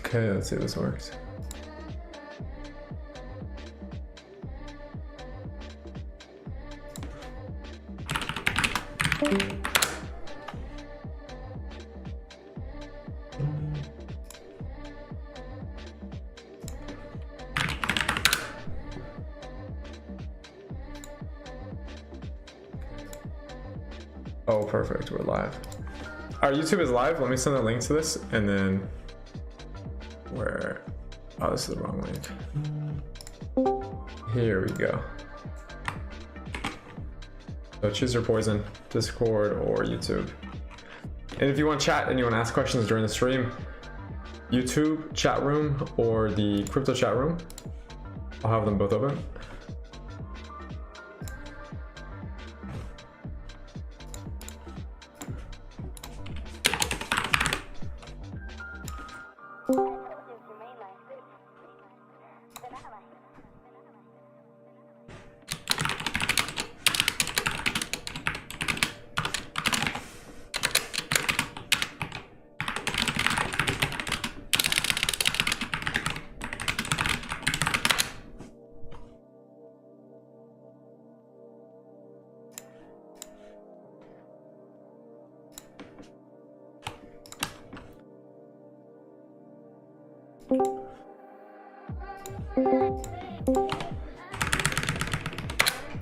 Okay, let's see if this works. Oh, perfect, we're live. Our YouTube is live. Let me send a link to this, and then where, oh, this is the wrong link. Here we go. So choose your poison, Discord or YouTube. And if you want to chat and you want to ask questions during the stream, YouTube chat room or the crypto chat room, I'll have them both open.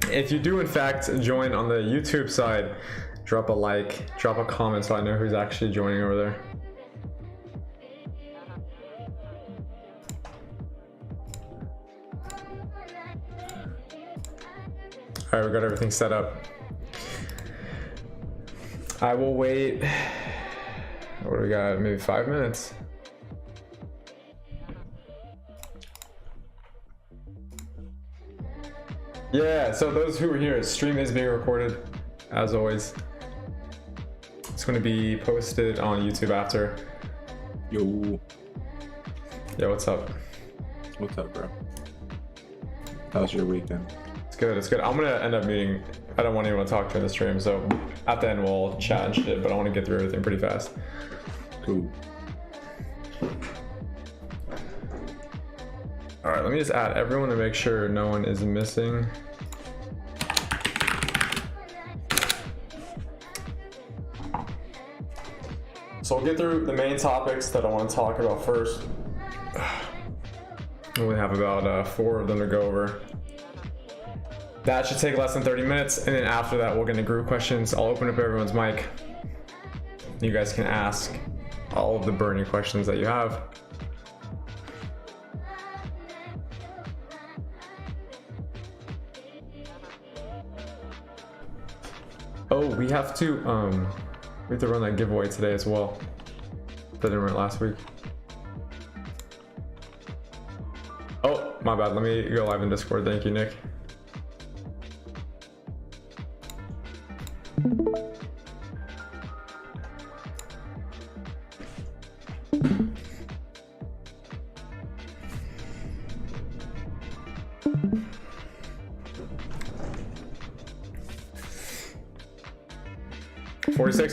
If you do in fact join on the YouTube side, drop a like, drop a comment so I know who's actually joining over there. All right, we got everything set up. I will wait, what do we got, maybe 5 minutes. Yeah, so those who are here, stream is being recorded, as always. It's going to be posted on YouTube after. Yo. Yo, what's up? What's up, bro? How's your weekend? It's good, it's good. I'm going to end up muting. I don't want anyone to talk during the stream, so at the end we'll chat and shit, but I want to get through everything pretty fast. Cool. All right, let me just add everyone to make sure no one is missing. So we'll get through the main topics that I want to talk about first. We only have about 4 of them to go over. That should take less than 30 minutes, and then after that we'll get into group questions. I'll open up everyone's mic. You guys can ask all of the burning questions that you have. Oh, we have to run that giveaway today as well. That didn't run last week. Oh, my bad. Let me go live in Discord. Thank you, Nick.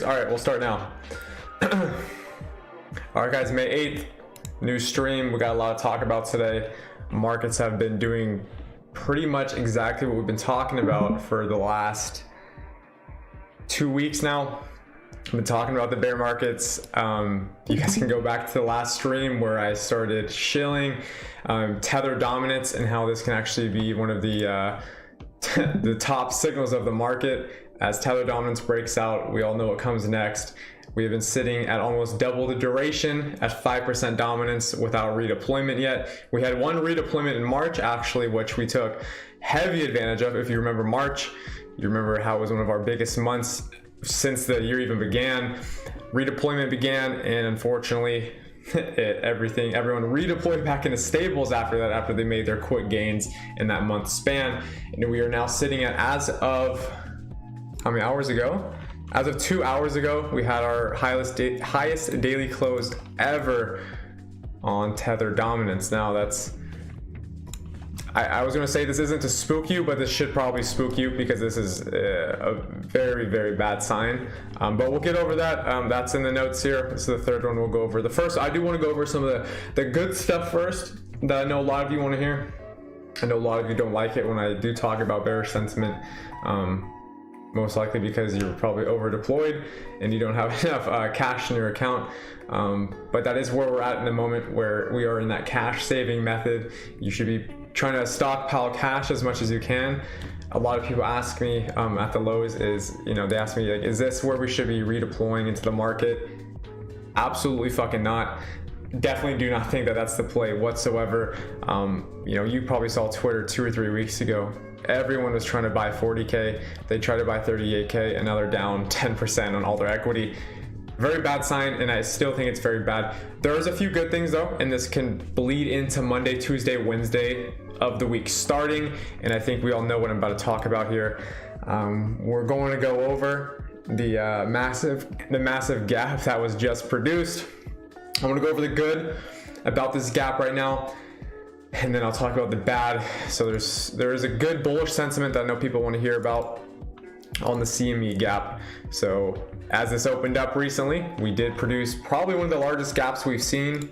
All right, we'll start now. All right, guys, May 8th, new stream. We got a lot to talk about today. Markets have been doing pretty much exactly what we've been talking about for the last 2 weeks now. I've been talking about the bear markets. You guys can go back to the last stream where I started shilling tether dominance and how this can actually be one of the the top signals of the market. As tether dominance breaks out, we all know what comes next. We have been sitting at almost double the duration at 5% dominance without redeployment yet. We had one redeployment in March, actually, which we took heavy advantage of. If you remember March, you remember how it was one of our biggest months since the year even began. Redeployment began, and unfortunately, everyone redeployed back into stables after that, after they made their quick gains in that month span. And we are now sitting at, as of how many hours ago? As of 2 hours ago, we had our highest daily close ever on tether dominance. Now that's I was going to say this isn't to spook you, but this should probably spook you because this is a very, very bad sign. But we'll get over that. That's in the notes here. This is the third one we'll go over. The first, I do want to go over some of the good stuff first that I know a lot of you want to hear. I know a lot of you don't like it when I do talk about bearish sentiment. Most likely because you're probably over deployed and you don't have enough cash in your account. But that is where we're at in the moment, where we are in that cash saving method. You should be trying to stockpile cash as much as you can. A lot of people ask me at the lows is, they ask me, like, is this where we should be redeploying into the market? Absolutely fucking not. Definitely do not think that that's the play whatsoever. You probably saw Twitter 2 or 3 weeks ago. Everyone was trying to buy 40K. They tried to buy 38K, and now they're down 10% on all their equity. Very bad sign, and I still think it's very bad. There's a few good things though, and this can bleed into Monday, Tuesday, Wednesday of the week starting, and I think we all know what I'm about to talk about here. We're going to go over the massive gap that was just produced. I want to go over the good about this gap right now, and then I'll talk about the bad. So there is a good bullish sentiment that I know people want to hear about on the CME gap. So as this opened up recently, we did produce probably one of the largest gaps we've seen,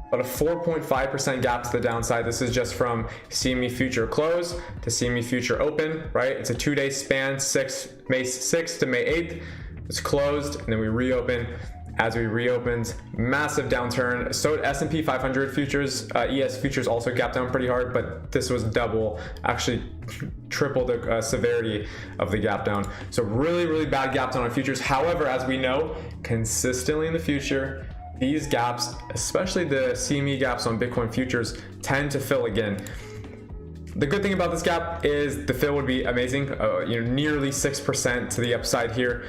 but a 4.5% gap to the downside. This is just from CME future close to CME future open, right? It's a 2-day span, May 6th to May 8th. It's closed, and then we reopen. As we reopened, massive downturn. So S&P 500 futures, ES futures also gapped down pretty hard, but this was double, actually triple the severity of the gap down. So really, really bad gap down on futures. However, as we know, consistently in the future, these gaps, especially the CME gaps on Bitcoin futures, tend to fill again. The good thing about this gap is the fill would be amazing, nearly 6% to the upside here.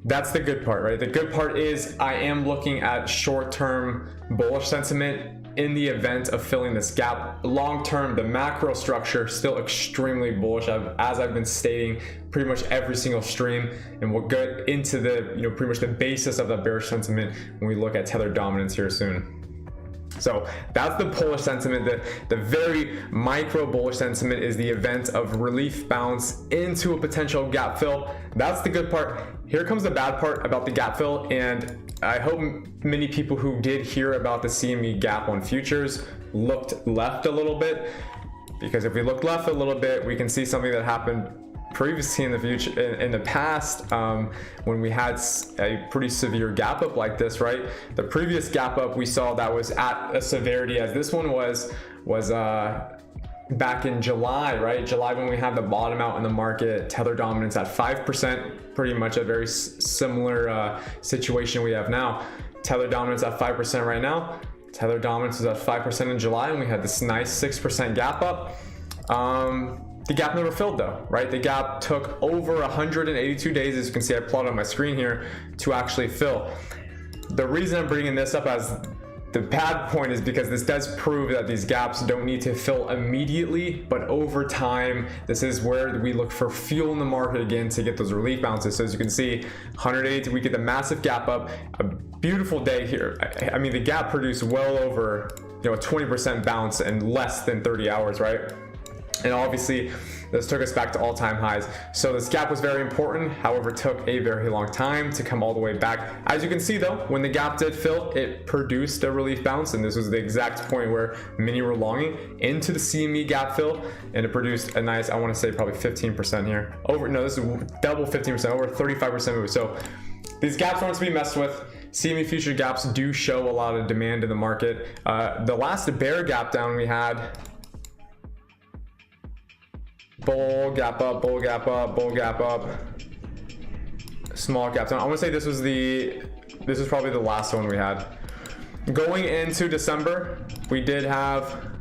That's the good part, right? The good part is I am looking at short-term bullish sentiment in the event of filling this gap. Long-term, the macro structure still extremely bullish, as I've been stating pretty much every single stream, and we'll get into the pretty much the basis of that bearish sentiment when we look at tether dominance here soon. So that's the bullish sentiment. The very micro bullish sentiment is the event of relief bounce into a potential gap fill. That's the good part. Here comes the bad part about the gap fill, and I hope many people who did hear about the CME gap on futures looked left a little bit, because if we look left a little bit, we can see something that happened previously in the past when we had a pretty severe gap up like this, right? The previous gap up we saw that was at a severity as this one was back in July, right? July, when we had the bottom out in the market, tether dominance at 5%, pretty much a very similar situation we have now. Tether dominance at 5% right now. Tether dominance is at 5% in July, and we had this nice 6% gap up. The gap never filled though, right? The gap took over 182 days, as you can see I plotted on my screen here, to actually fill. The reason I'm bringing this up as the bad point is because this does prove that these gaps don't need to fill immediately, but over time, this is where we look for fuel in the market again to get those relief bounces. So as you can see, 180, we get the massive gap up, a beautiful day here. I mean, the gap produced well over a 20% bounce in less than 30 hours, right? And obviously, this took us back to all-time highs. So this gap was very important. However, it took a very long time to come all the way back. As you can see though, when the gap did fill, it produced a relief bounce. And this was the exact point where many were longing into the CME gap fill. And it produced a nice, I want to say probably 15% here. This is double 15%, over 35% move. So these gaps aren't to be messed with. CME future gaps do show a lot of demand in the market. The last bear gap down we had, bull gap up, bull gap up, bull gap up, small gap down. I want to say this is probably the last one we had. Going into December, we did have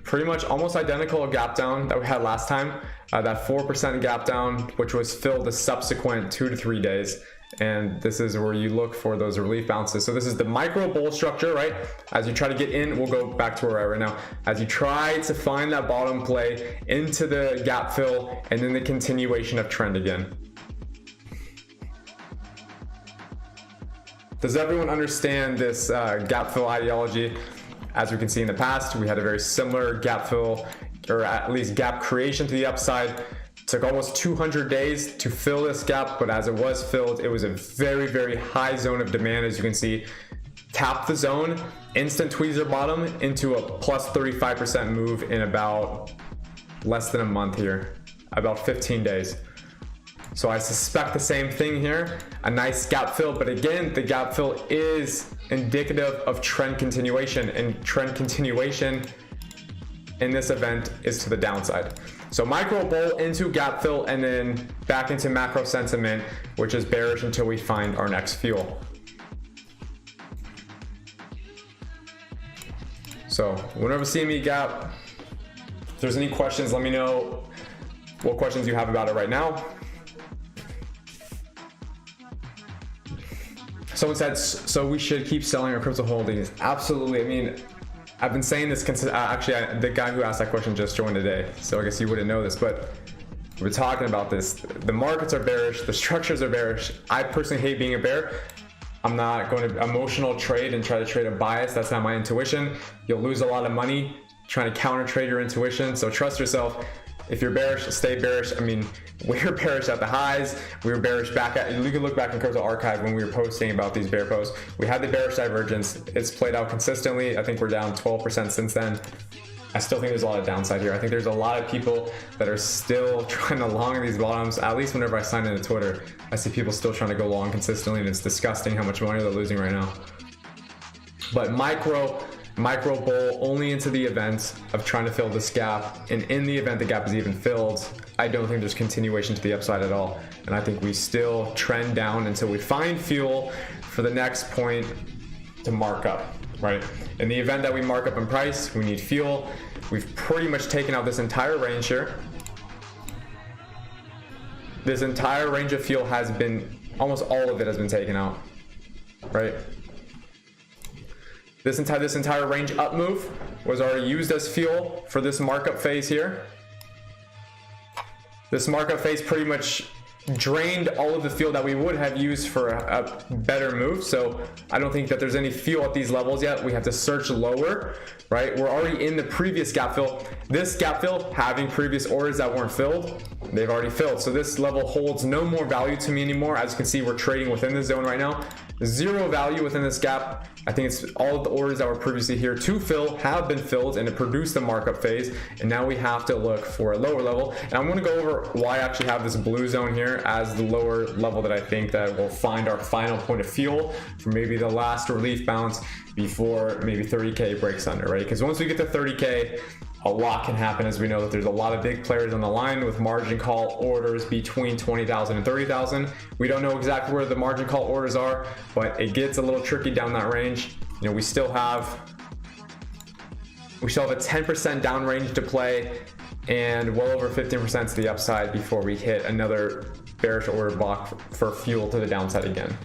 pretty much almost identical gap down that we had last time. That 4% gap down, which was filled the subsequent 2 to 3 days. And this is where you look for those relief bounces. So this is the micro bull structure, right? As you try to get in, we'll go back to where we're at right now. As you try to find that bottom play into the gap fill, and then the continuation of trend again. Does everyone understand this gap fill ideology? As we can see in the past, we had a very similar gap fill, or at least gap creation to the upside. Took almost 200 days to fill this gap, but as it was filled, it was a very, very high zone of demand. As you can see, tapped the zone, instant tweezer bottom into a plus 35% move in about less than a month here, about 15 days. So I suspect the same thing here, a nice gap fill, but again, the gap fill is indicative of trend continuation, and trend continuation in this event is to the downside. So micro bull into gap fill and then back into macro sentiment, which is bearish until we find our next fuel. So whenever CME gap, if there's any questions, let me know what questions you have about it right now. Someone said, so we should keep selling our crypto holdings. Absolutely. I mean, I've been saying this, actually, the guy who asked that question just joined today, so I guess you wouldn't know this, but we're talking about this. The markets are bearish, the structures are bearish. I personally hate being a bear. I'm not going to emotional trade and try to trade a bias. That's not my intuition. You'll lose a lot of money trying to counter trade your intuition, so trust yourself. If you're bearish, stay bearish. I mean, we were bearish at the highs. We were bearish back at, you can look back in Crypto Archive when we were posting about these bear posts. We had the bearish divergence. It's played out consistently. I think we're down 12% since then. I still think there's a lot of downside here. I think there's a lot of people that are still trying to long these bottoms. At least whenever I sign into Twitter, I see people still trying to go long consistently, and it's disgusting how much money they're losing right now. But micro bull only into the event of trying to fill this gap, and in the event the gap is even filled, I don't think there's continuation to the upside at all, and I think we still trend down until we find fuel for the next point to mark up, right? In the event that we mark up in price, we need fuel. We've pretty much taken out this entire range here. This entire range of fuel has been, almost all of it has been taken out, right? This entire range up move was already used as fuel for this markup phase here. This markup phase pretty much drained all of the fuel that we would have used for a better move. So I don't think that there's any fuel at these levels yet. We have to search lower, right? We're already in the previous gap fill. This gap fill, having previous orders that weren't filled, they've already filled. So this level holds no more value to me anymore. As you can see, we're trading within the zone right now. Zero value within this gap. I think it's all of the orders that were previously here to fill have been filled, and it produced the markup phase, and now we have to look for a lower level. And I'm going to go over why I actually have this blue zone here as the lower level that I think that will find our final point of fuel for maybe the last relief bounce before maybe 30K breaks under, right? Because once we get to 30K, a lot can happen, as we know that there's a lot of big players on the line with margin call orders between 20,000 and 30,000. We don't know exactly where the margin call orders are, but it gets a little tricky down that range. You know, we still have a 10% down range to play and well over 15% to the upside before we hit another bearish order block for fuel to the downside again.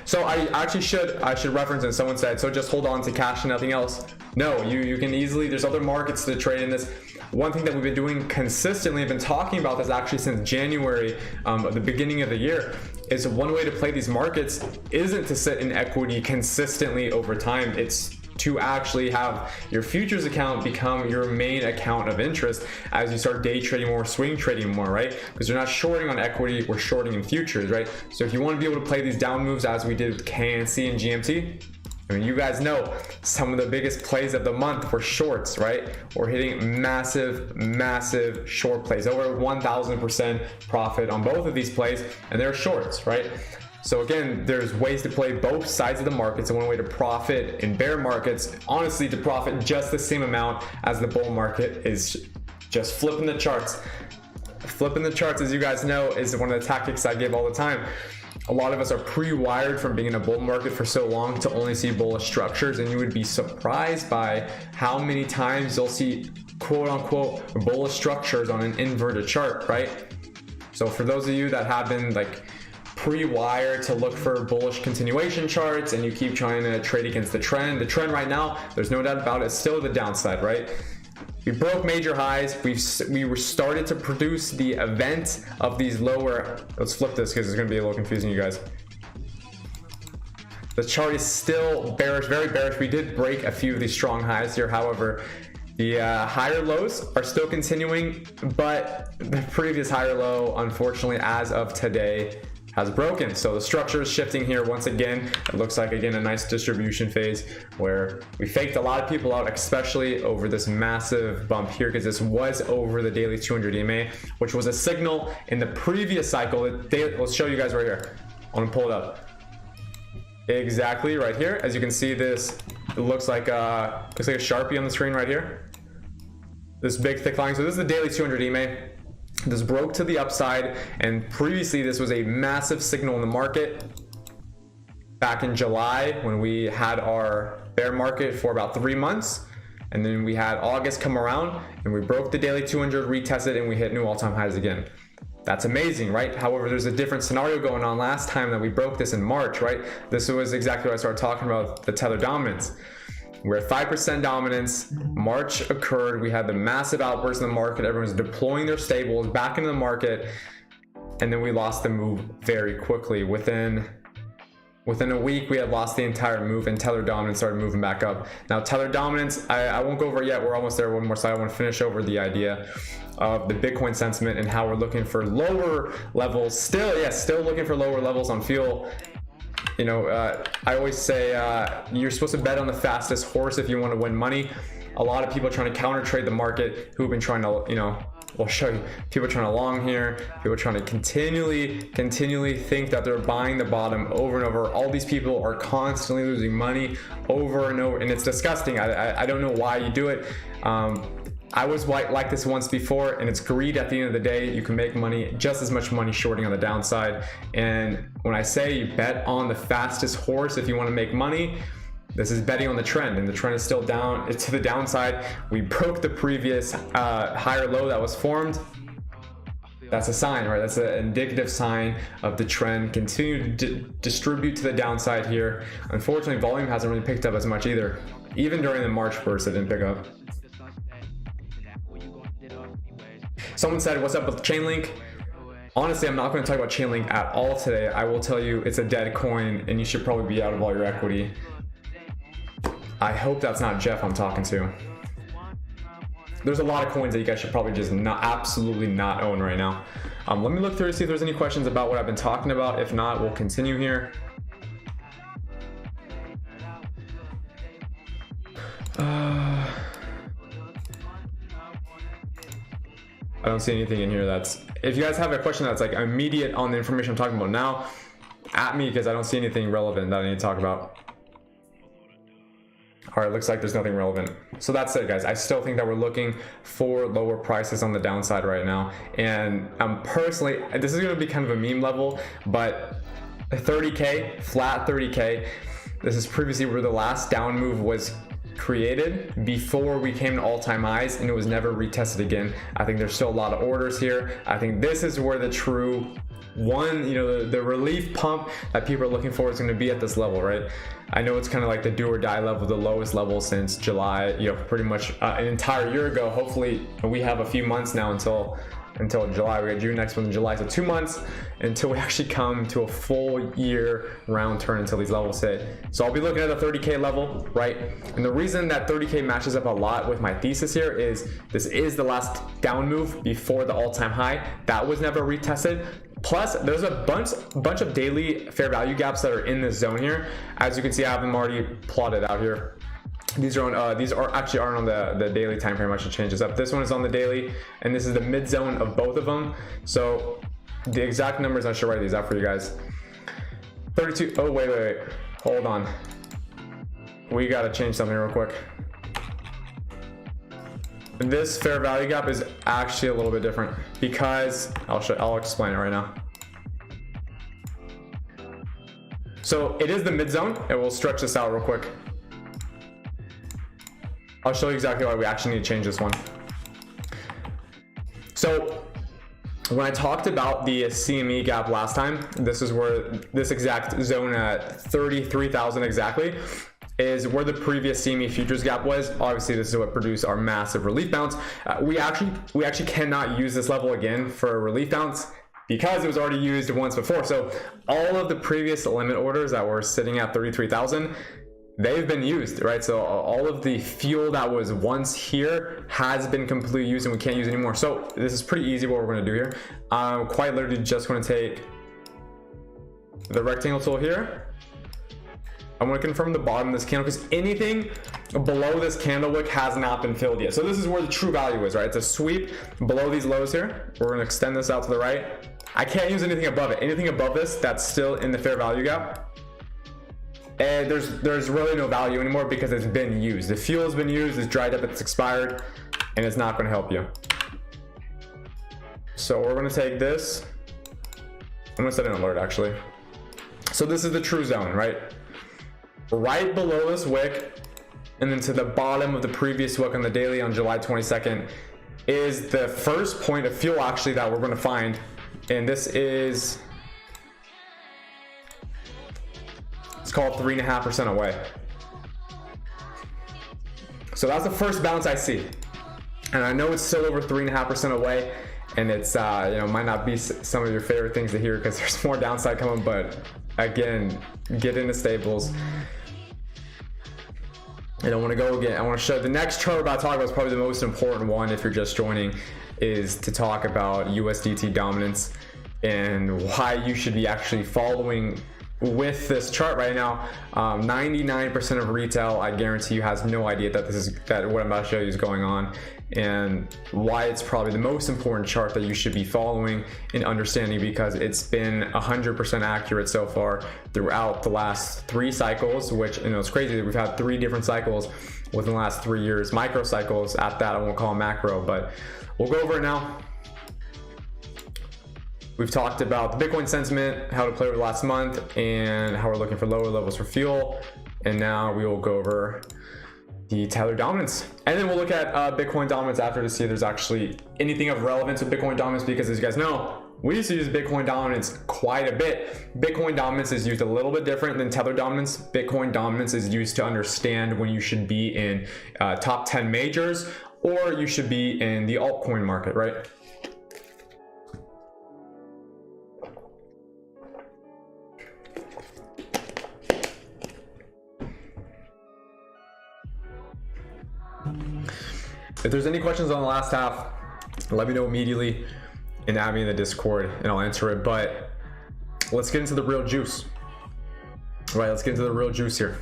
So I should reference, and someone said, so just hold on to cash and nothing else. No, you can easily, there's other markets to trade in this. One thing that we've been doing consistently, I've been talking about this actually since January, the beginning of the year, is one way to play these markets isn't to sit in equity consistently over time. It's to actually have your futures account become your main account of interest as you start day trading more, swing trading more, right? Because you're not shorting on equity, we're shorting in futures, right? So if you want to be able to play these down moves as we did with KNC and GMT, I mean, you guys know some of the biggest plays of the month were shorts, right? We're hitting massive, massive short plays, over 1000% profit on both of these plays, and they're shorts, right? So again, there's ways to play both sides of the markets, and one way to profit in bear markets, honestly, to profit just the same amount as the bull market, is just flipping the charts. Flipping the charts, as you guys know, is one of the tactics I give all the time. A lot of us are pre-wired from being in a bull market for so long to only see bullish structures, and you would be surprised by how many times you'll see quote unquote bullish structures on an inverted chart, right? So for those of you that have been like pre-wired to look for bullish continuation charts and you keep trying to trade against the trend right now, there's no doubt about it, it's still the downside, right? We broke major highs. We were started to produce the event of these lower. Let's flip this because it's going to be a little confusing, you guys. The chart is still bearish, very bearish. We did break a few of these strong highs here. However, the higher lows are still continuing, but the previous higher low, unfortunately, as of today, has broken. So the structure is shifting here once again. It looks like, again, a nice distribution phase where we faked a lot of people out, especially over this massive bump here, because this was over the daily 200 EMA, which was a signal in the previous cycle. Let's show you guys right here. I'm gonna pull it up. Exactly right here. As you can see, this looks like a Sharpie on the screen right here. This big thick line. So this is the daily 200 EMA. This broke to the upside, and previously this was a massive signal in the market back in July when we had our bear market for about 3 months, and then we had August come around and we broke the daily 200, retested, and we hit new all-time highs again. That's amazing, right? However, there's a different scenario going on last time that we broke this in March, right? This was exactly what I started talking about, the tether dominance. We're at 5% dominance. March occurred. We had the massive outburst in the market. Everyone's deploying their stables back into the market. And then we lost the move very quickly. Within a week, we had lost the entire move, and tether dominance started moving back up. Now, tether dominance, I won't go over it yet. We're almost there. One more slide. I want to finish over the idea of the Bitcoin sentiment and how we're looking for lower levels. Still looking for lower levels on fuel. You know, I always say you're supposed to bet on the fastest horse if you want to win money. A lot of people are trying to counter trade the market who've been trying to, you know, we'll show you, people trying to long here, people trying to continually think that they're buying the bottom over and over. All these people are constantly losing money over and over, and it's disgusting. I don't know why you do it. I was like this once before, and it's greed. At the end of the day, you can make money, just as much money shorting on the downside. And when I say you bet on the fastest horse if you want to make money, this is betting on the trend, and the trend is still down. It's to the downside. We broke the previous higher low that was formed. That's a sign, right? That's an indicative sign of the trend. Continue to distribute to the downside here. Unfortunately, volume hasn't really picked up as much either. Even during the March burst, it didn't pick up. Someone said, what's up with Chainlink? Honestly, I'm not going to talk about Chainlink at all today. I will tell you it's a dead coin, and you should probably be out of all your equity. I hope that's not Jeff I'm talking to. There's a lot of coins that you guys should probably just absolutely not own right now. Let me look through to see if there's any questions about what I've been talking about. If not, we'll continue here. I don't see anything in here that's, if you guys have a question that's like immediate on the information I'm talking about now, at me, because I don't see anything relevant that I need to talk about. All right, looks like there's nothing relevant. So that's it, guys. I still think that we're looking for lower prices on the downside right now. And personally, this is going to be kind of a meme level, but 30K, flat 30K, this is previously where the last down move was created before we came to all-time highs, and it was never retested again. I think there's still a lot of orders here. I think this is where the true the relief pump that people are looking for is going to be at this level, right? I know it's kind of like the do or die level, the lowest level since July, pretty much an entire year ago. Hopefully we have a few months now until July. We got June next month in July, so 2 months until we actually come to a full year round turn until these levels hit. So I'll be looking at the 30K level, right? And the reason that 30K matches up a lot with my thesis here is this is the last down move before the all-time high. That was never retested. Plus, there's a bunch of daily fair value gaps that are in this zone here. As you can see, I have them already plotted out here. These are actually aren't on the daily time frame. I should change this up. This one is on the daily, and this is the mid zone of both of them. So the exact numbers, I should write these out for you guys. 32. Oh wait. Hold on. We gotta change something real quick. This fair value gap is actually a little bit different because I'll explain it right now. So it is the mid zone, and we'll stretch this out real quick. I'll show you exactly why we actually need to change this one. So when I talked about the CME gap last time, this is where this exact zone at 33,000 exactly is where the previous CME futures gap was. Obviously, this is what produced our massive relief bounce. We actually cannot use this level again for a relief bounce. because it was already used once before. So all of the previous limit orders that were sitting at 33,000, they've been used, right? So all of the fuel that was once here has been completely used and we can't use anymore. So this is pretty easy what we're gonna do here. I'm quite literally just gonna take the rectangle tool here. I'm gonna confirm the bottom of this candle because anything below this candle wick has not been filled yet. So this is where the true value is, right? It's a sweep below these lows here. We're gonna extend this out to the right. I can't use anything above it. Anything above this that's still in the fair value gap, and there's really no value anymore because it's been used. The fuel has been used, it's dried up, it's expired, and it's not gonna help you. So we're gonna take this. I'm gonna set an alert actually. So this is the true zone, right? Right below this wick, and then to the bottom of the previous wick on the daily on July 22nd is the first point of fuel actually that we're gonna find. And this is, it's called 3.5% away. So that's the first bounce I see. And I know it's still over 3.5% away, and it's, you know, might not be some of your favorite things to hear because there's more downside coming, but again, get into stables. I don't want to go again. I want to show the next chart we're about to talk about is probably the most important one if you're just joining, is to talk about USDT dominance and why you should be actually following with this chart right now. 99% of retail, I guarantee you, has no idea that what I'm about to show you is going on, and why it's probably the most important chart that you should be following and understanding, because it's been 100% accurate so far throughout the last 3 cycles, which, you know, it's crazy that we've had 3 different cycles within the last 3 years, micro cycles at that. I won't call them macro, but we'll go over it now. We've talked about the Bitcoin sentiment, how to play over the last month, and how we're looking for lower levels for fuel. And now we will go over the Tether dominance. And then we'll look at Bitcoin dominance after to see if there's actually anything of relevance with Bitcoin dominance, because as you guys know, we used to use Bitcoin dominance quite a bit. Bitcoin dominance is used a little bit different than Tether dominance. Bitcoin dominance is used to understand when you should be in top 10 majors, or you should be in the altcoin market, right? If there's any questions on the last half, let me know immediately and add me in the Discord and I'll answer it. But let's get into the real juice. All right, let's get into the real juice here.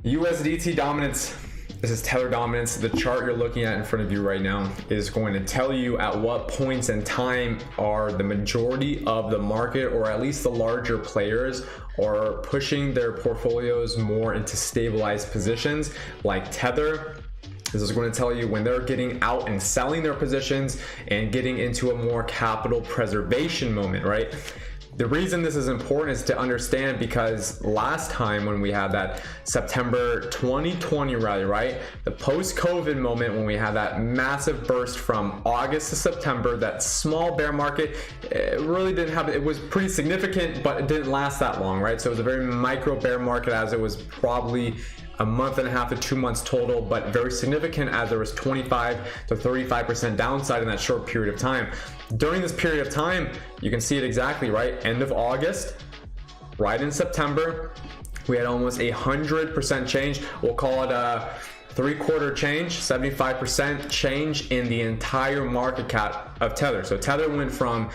USDT dominance. This is Tether dominance. The chart you're looking at in front of you right now is going to tell you at what points in time are the majority of the market, or at least the larger players, are pushing their portfolios more into stabilized positions like Tether. This is going to tell you when they're getting out and selling their positions and getting into a more capital preservation moment, right? The reason this is important is to understand because last time when we had that September 2020 rally, right? The post-COVID moment when we had that massive burst from August to September, that small bear market, it really didn't have, it was pretty significant, but it didn't last that long, right? So it was a very micro bear market, as it was probably a month and a half to 2 months total, but very significant as there was 25 to 35% downside in that short period of time. During this period of time, you can see it exactly, right? End of August, right in September, we had almost 100% change. We'll call it a 3/4 change, 75% change in the entire market cap of Tether. So Tether went from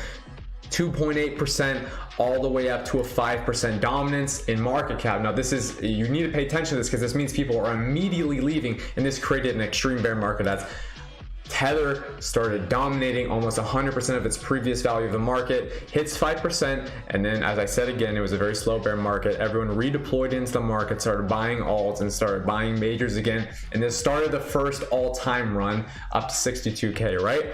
2.8% all the way up to a 5% dominance in market cap. Now this is, you need to pay attention to this because this means people are immediately leaving, and this created an extreme bear market as Tether started dominating almost 100% of its previous value of the market, hits 5%, and then, as I said again, it was a very slow bear market. Everyone redeployed into the market, started buying alts and started buying majors again, and this started the first all-time run up to 62K, right?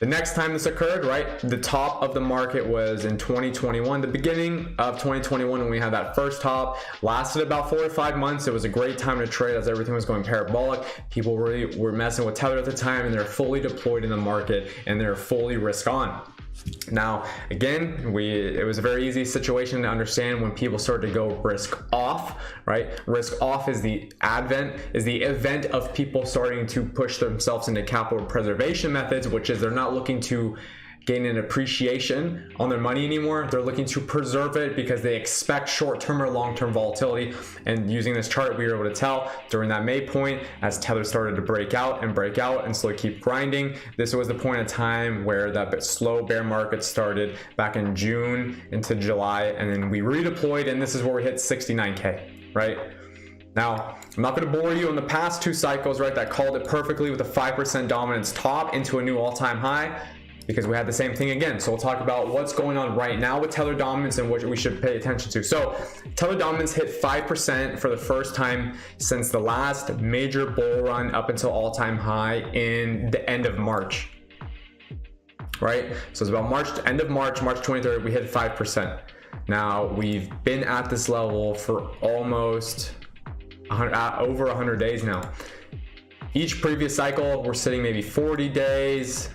The next time this occurred, right, the top of the market was in 2021. The beginning of 2021 when we had that first top, lasted about 4 to 5 months. It was a great time to trade as everything was going parabolic. People really were messing with Tether at the time, and they're fully deployed in the market and they're fully risk on. Now, again, it was a very easy situation to understand when people started to go risk off, right? Risk off is the event of people starting to push themselves into capital preservation methods, which is they're not looking to gain an appreciation on their money anymore. They're looking to preserve it because they expect short-term or long-term volatility. And using this chart, we were able to tell during that May point, as Tether started to break out and slowly keep grinding, this was the point of time where that slow bear market started back in June into July, and then we redeployed, and this is where we hit 69K, right? Now, I'm not going to bore you on the past two cycles, right, that called it perfectly with a 5% dominance top into a new all-time high, because we had the same thing again. So we'll talk about what's going on right now with Tether dominance and what we should pay attention to. So Tether dominance hit 5% for the first time since the last major bull run up until all-time high in the end of March, right? So it's about end of March 23rd, we hit 5%. Now we've been at this level for almost over 100 days now. Each previous cycle, we're sitting maybe 40 days,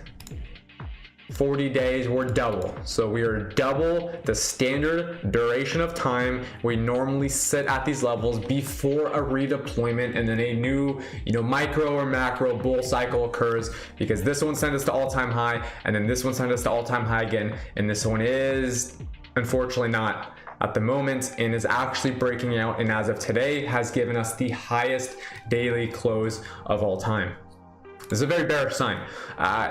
we're double. So we are double the standard duration of time we normally sit at these levels before a redeployment and then a new, micro or macro bull cycle occurs, because this one sent us to all-time high and then this one sent us to all-time high again, and this one is unfortunately not at the moment and is actually breaking out, and as of today has given us the highest daily close of all time. This is a very bearish sign.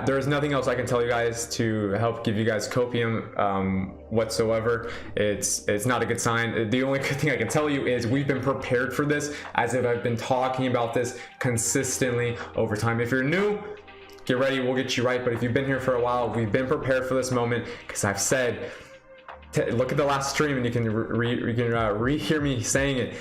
There is nothing else I can tell you guys to help give you guys copium whatsoever. It's not a good sign. The only good thing I can tell you is we've been prepared for this, as if I've been talking about this consistently over time. If you're new, get ready, we'll get you right. But if you've been here for a while, we've been prepared for this moment, because I've said, look at the last stream and you can re-hear me saying it.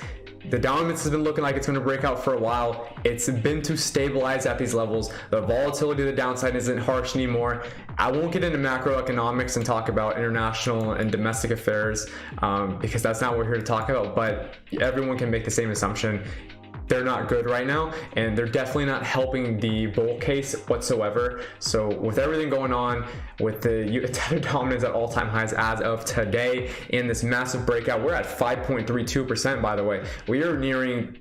The dominance has been looking like it's going to break out for a while. It's been to stabilize at these levels. The volatility of the downside isn't harsh anymore. I won't get into macroeconomics and talk about international and domestic affairs because that's not what we're here to talk about, but everyone can make the same assumption. They're not good right now, and they're definitely not helping the bull case whatsoever. So with everything going on with the Tether dominance at all-time highs as of today in this massive breakout, we're at 5.32%, by the way. We are nearing,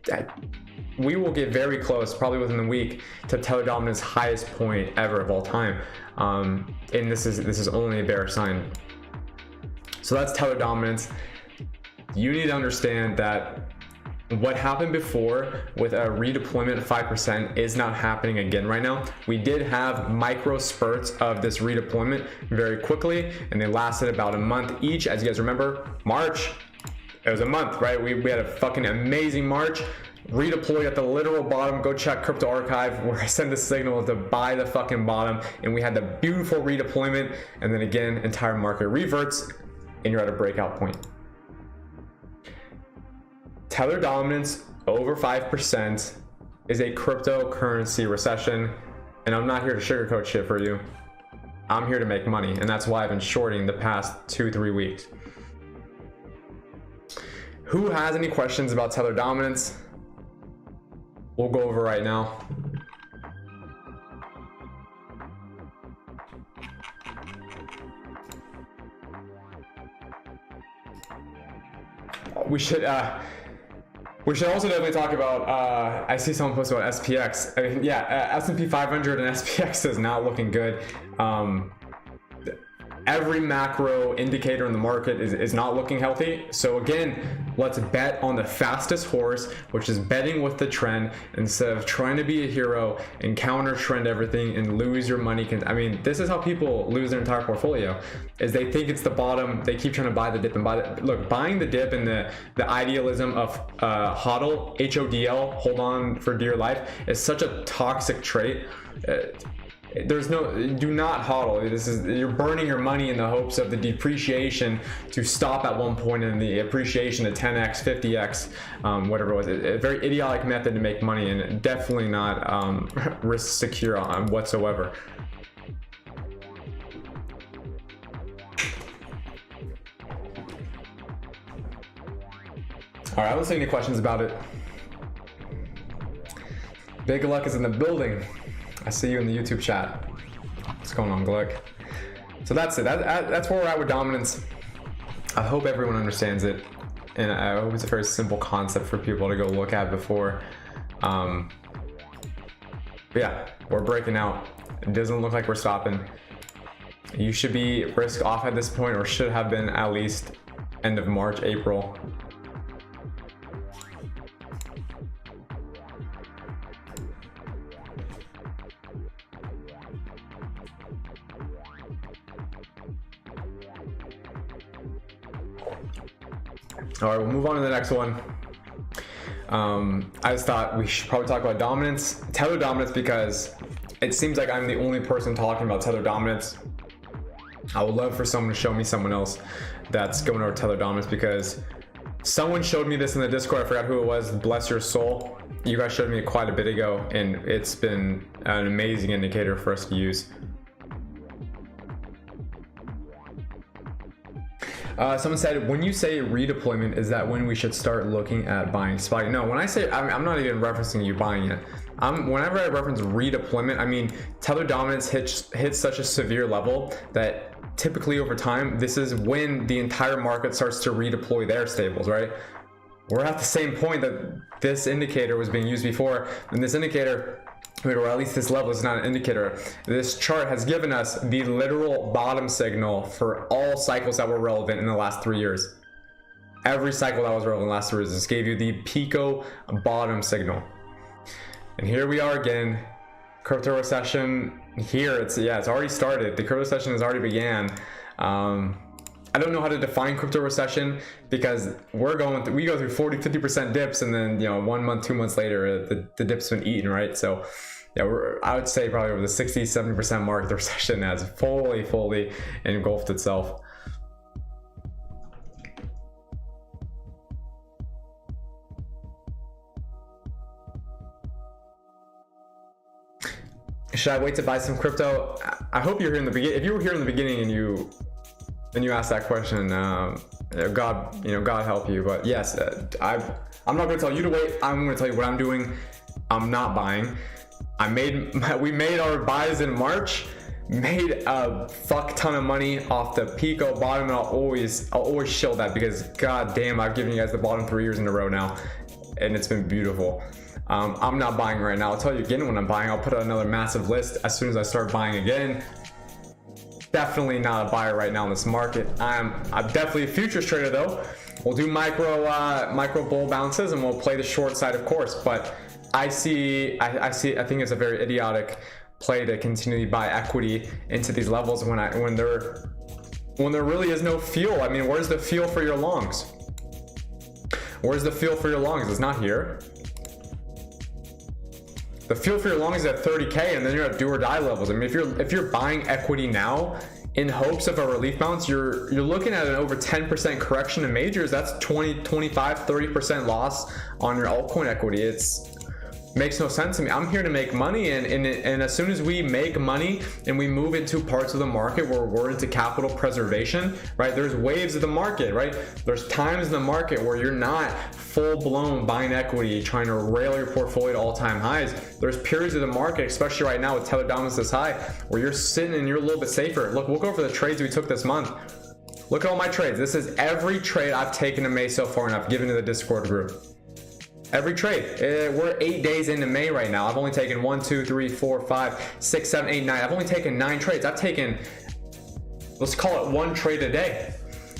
we will get very close, probably within the week, to Tether dominance highest point ever of all time. And this is only a bear sign. So that's Tether dominance. You need to understand that what happened before with a redeployment of 5% is not happening again right now. We did have micro spurts of this redeployment very quickly, and they lasted about a month each. As you guys remember, March, it was a month, right? We had a fucking amazing March. Redeployed at the literal bottom. Go check Crypto Archive where I send the signal to buy the fucking bottom, and we had the beautiful redeployment, and then again, entire market reverts, and you're at a breakout point. Tether dominance over 5% is a cryptocurrency recession, and I'm not here to sugarcoat shit for you. I'm here to make money, and that's why I've been shorting the past 2-3 weeks. Who has any questions about Tether dominance? We'll go over right now. We should also definitely talk about, I see someone post about SPX. I mean, yeah, S&P 500 and SPX is not looking good. Every macro indicator in the market is not looking healthy. So again, let's bet on the fastest horse, which is betting with the trend instead of trying to be a hero and counter trend everything and lose your money. I mean, this is how people lose their entire portfolio, is they think it's the bottom. They keep trying to buy the dip and buy the, look, buying the dip and the idealism of HODL, H-O-D-L, hold on for dear life, is such a toxic trait. There's no, do not hodl. You're burning your money in the hopes of the depreciation to stop at one point and the appreciation to 10x, 50x, whatever it was. A very idiotic method to make money, and definitely not risk secure whatsoever. All right, I don't see any questions about it. Big Luck is in the building. I see you in the YouTube chat. What's going on, Gluck? So that's it. That's where we're at with dominance. I hope everyone understands it, and I hope it's a very simple concept for people to go look at before. But yeah, we're breaking out. It doesn't look like we're stopping. You should be risk off at this point, or should have been at least end of March, April. All right, we'll move on to the next one. I just thought we should probably talk about dominance, tether dominance, because it seems like I'm the only person talking about tether dominance. I would love for someone to show me someone else that's going over tether dominance, because someone showed me this in the Discord. I forgot who it was. Bless your soul. You guys showed me it quite a bit ago, and it's been an amazing indicator for us to use. Someone said, when you say redeployment, is that when we should start looking at buying spike? No, when I say, I'm not even referencing you buying it. Whenever I reference redeployment, I mean tether dominance hits such a severe level that typically over time, this is when the entire market starts to redeploy their stables, right? We're at the same point that this indicator was being used before, and this indicator, or at least this level, is not an indicator. This chart has given us the literal bottom signal for all cycles that were relevant in the last 3 years. Every cycle that was relevant in the last 3 years, this gave you the Pico bottom signal. And here we are again, crypto recession here. It's already started. The crypto recession has already began. I don't know how to define crypto recession, because we go through 40-50% dips, and then 1 month, 2 months later, the dip's been eaten, right? So yeah, I would say probably over the 60-70% mark, the recession has fully engulfed itself. Should I wait to buy some crypto? I hope you're here in the beginning. If you were here in the beginning and you asked that question, God help you. But yes, I'm not going to tell you to wait. I'm going to tell you what I'm doing. I'm not buying. We made our buys in March, made a fuck ton of money off the Pico bottom, and I'll always show that, because god damn, I've given you guys the bottom 3 years in a row now, and it's been beautiful. I'm not buying right now. I'll tell you again when I'm buying. I'll put out another massive list as soon as I start buying again. Definitely not a buyer right now in this market. I'm definitely a futures trader though. We'll do micro bull bounces, and we'll play the short side, of course. But I think it's a very idiotic play to continually buy equity into these levels when there really is no fuel. I mean, where's the fuel for your longs? Where's the fuel for your longs? It's not here. The fuel for your longs is at 30K, and then you're at do or die levels. I mean, if you're buying equity now in hopes of a relief bounce, you're looking at an over 10% correction in majors. That's 20, 25, 30% loss on your altcoin equity. Makes no sense to me. I'm here to make money, and as soon as we make money and we move into parts of the market where we're into capital preservation, right? There's waves of the market, right? There's times in the market where you're not full-blown buying equity, trying to rail your portfolio to all-time highs. There's periods of the market, especially right now with tether dominance this high, where you're sitting and you're a little bit safer. Look, we'll go over the trades we took this month. Look at all my trades. This is every trade I've taken in May so far, and I've given to the Discord group. Every trade. We're 8 days into May right now. I've only taken 1, 2, 3, 4, 5, 6, 7, 8, 9. I've only taken 9 trades. I've taken, let's call it 1 trade a day.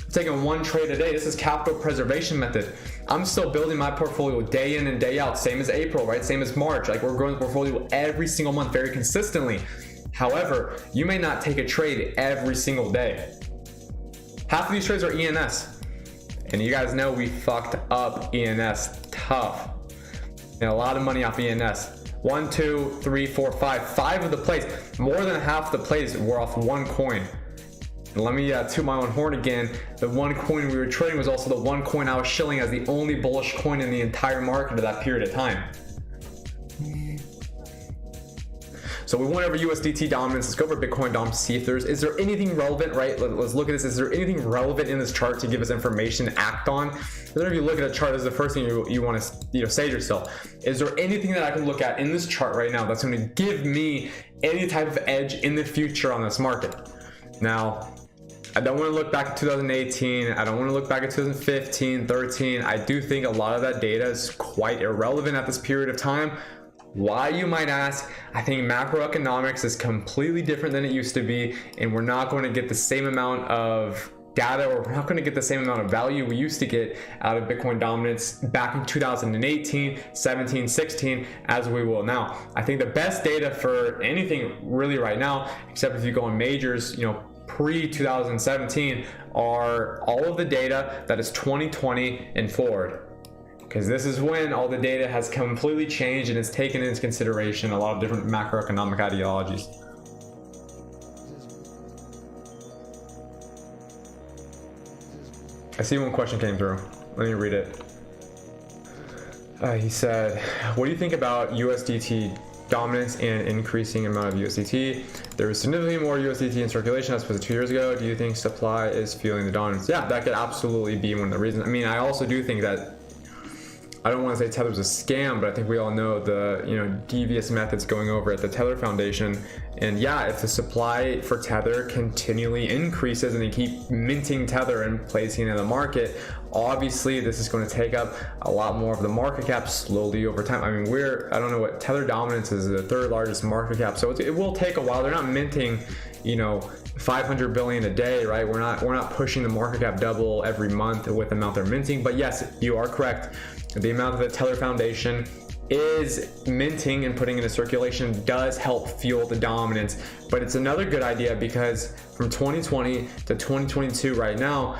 I'm taking 1 trade a day. This is capital preservation method. I'm still building my portfolio day in and day out. Same as April, right? Same as March. Like, we're growing the portfolio every single month very consistently. However, you may not take a trade every single day. Half of these trades are ENS. And you guys know we fucked up ENS tough. And a lot of money off ENS. 1, 2, 3, 4, 5. 5 of the plays, more than half the plays were off 1 coin. And let me toot my own horn again. The 1 coin we were trading was also the 1 coin I was shilling as the only bullish coin in the entire market at that period of time. So we went over USDT dominance. Let's go over Bitcoin dominance, see if is there anything relevant, right? Let's look at this. Is there anything relevant in this chart to give us information to act on? Whenever you look at a chart, this is the first thing you want to say to yourself. Is there anything that I can look at in this chart right now that's going to give me any type of edge in the future on this market? Now, I don't want to look back at 2018. I don't want to look back at 2015, 13. I do think a lot of that data is quite irrelevant at this period of time. Why, you might ask? I think macroeconomics is completely different than it used to be, and we're not going to get the same amount of data, or we're not going to get the same amount of value we used to get out of Bitcoin dominance back in 2018, 17, 16 as we will now. I think the best data for anything really right now, except if you go on majors, you know, pre-2017, are all of the data that is 2020 and forward. Because this is when all the data has completely changed and it's taken into consideration a lot of different macroeconomic ideologies. I see one question came through. Let me read it. He said, what do you think about USDT dominance and increasing amount of USDT? There was significantly more USDT in circulation as opposed to 2 years ago. Do you think supply is fueling the dominance? Yeah, that could absolutely be one of the reasons. I mean, I also do think that, I don't want to say Tether's a scam, but I think we all know the, you know, devious methods going over at the Tether Foundation. And yeah, if the supply for Tether continually increases and they keep minting Tether and placing it in the market, obviously this is going to take up a lot more of the market cap slowly over time. I mean, I don't know what Tether dominance is, the third largest market cap, so it will take a while. They're not minting, you know, 500 billion a day, right? We're not pushing the market cap double every month with the amount they're minting. But yes, you are correct. The amount that the Tether Foundation is minting and putting into circulation does help fuel the dominance. But it's another good idea because from 2020 to 2022 right now,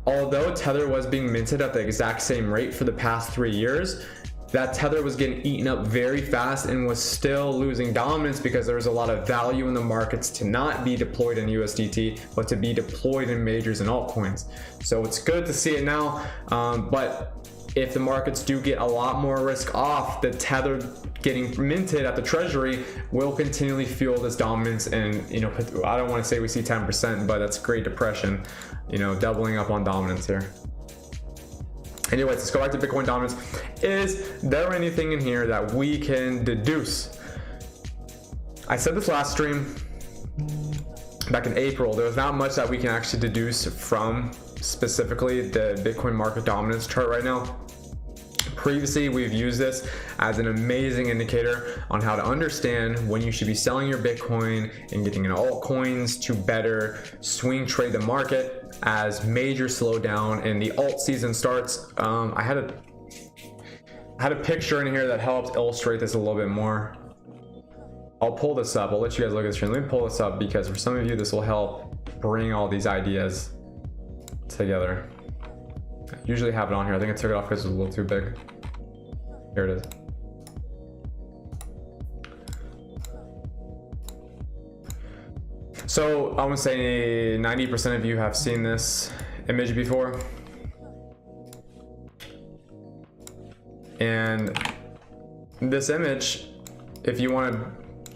although Tether was being minted at the exact same rate for the past 3 years, that Tether was getting eaten up very fast and was still losing dominance because there was a lot of value in the markets to not be deployed in USDT, but to be deployed in majors and altcoins. So it's good to see it now, but if the markets do get a lot more risk off, the Tether getting minted at the treasury will continually fuel this dominance. And, you know, I don't want to say we see 10%, but that's Great Depression, you know, doubling up on dominance here. Anyways, let's go back to Bitcoin dominance. Is there anything in here that we can deduce? I said this last stream back in April. There was not much that we can actually deduce from specifically the Bitcoin market dominance chart right now. Previously, we've used this as an amazing indicator on how to understand when you should be selling your Bitcoin and getting into altcoins to better swing trade the market as major slowdown and the alt season starts. I had a picture in here that helped illustrate this a little bit more. I'll pull this up. I'll let you guys look at the screen. Let me pull this up because for some of you, this will help bring all these ideas together. I usually have it on here. I think I took it off because it was a little too big. Here it is. So I would say 90% of you have seen this image before. And this image, if you want to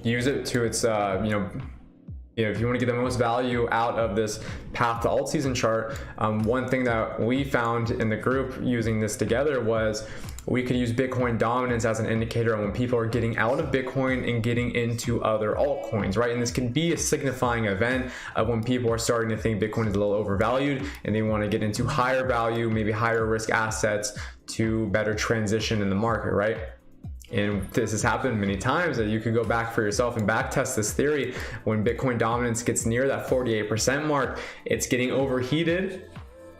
use it to its, if you want to get the most value out of this path to alt season chart, one thing that we found in the group using this together was we could use Bitcoin dominance as an indicator on when people are getting out of Bitcoin and getting into other altcoins, right? And this can be a signifying event of when people are starting to think Bitcoin is a little overvalued and they want to get into higher value, maybe higher risk assets to better transition in the market, right? And this has happened many times that you could go back for yourself and back test this theory. When Bitcoin dominance gets near that 48% mark, it's getting overheated,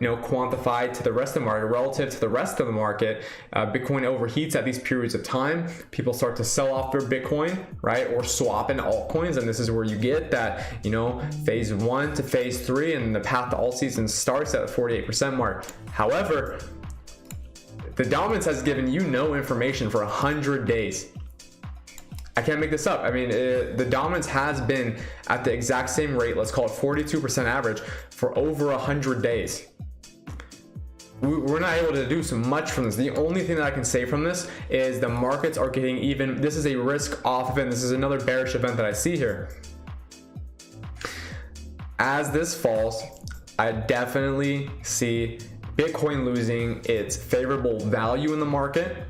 quantified to the rest of the market, relative to the rest of the market. Bitcoin overheats at these periods of time. People start to sell off their Bitcoin, right? Or swap in altcoins. And this is where you get that, phase 1 to phase 3 and the path to alt season starts at the 48% mark. However, the dominance has given you no information for 100 days. I can't make this up. I mean, the dominance has been at the exact same rate, let's call it 42% average, for over 100 days. We're not able to deduce much from this. The only thing that I can say from this is the markets are getting even. This is a risk off event. This is another bearish event that I see here. As this falls, I definitely see Bitcoin losing its favorable value in the market.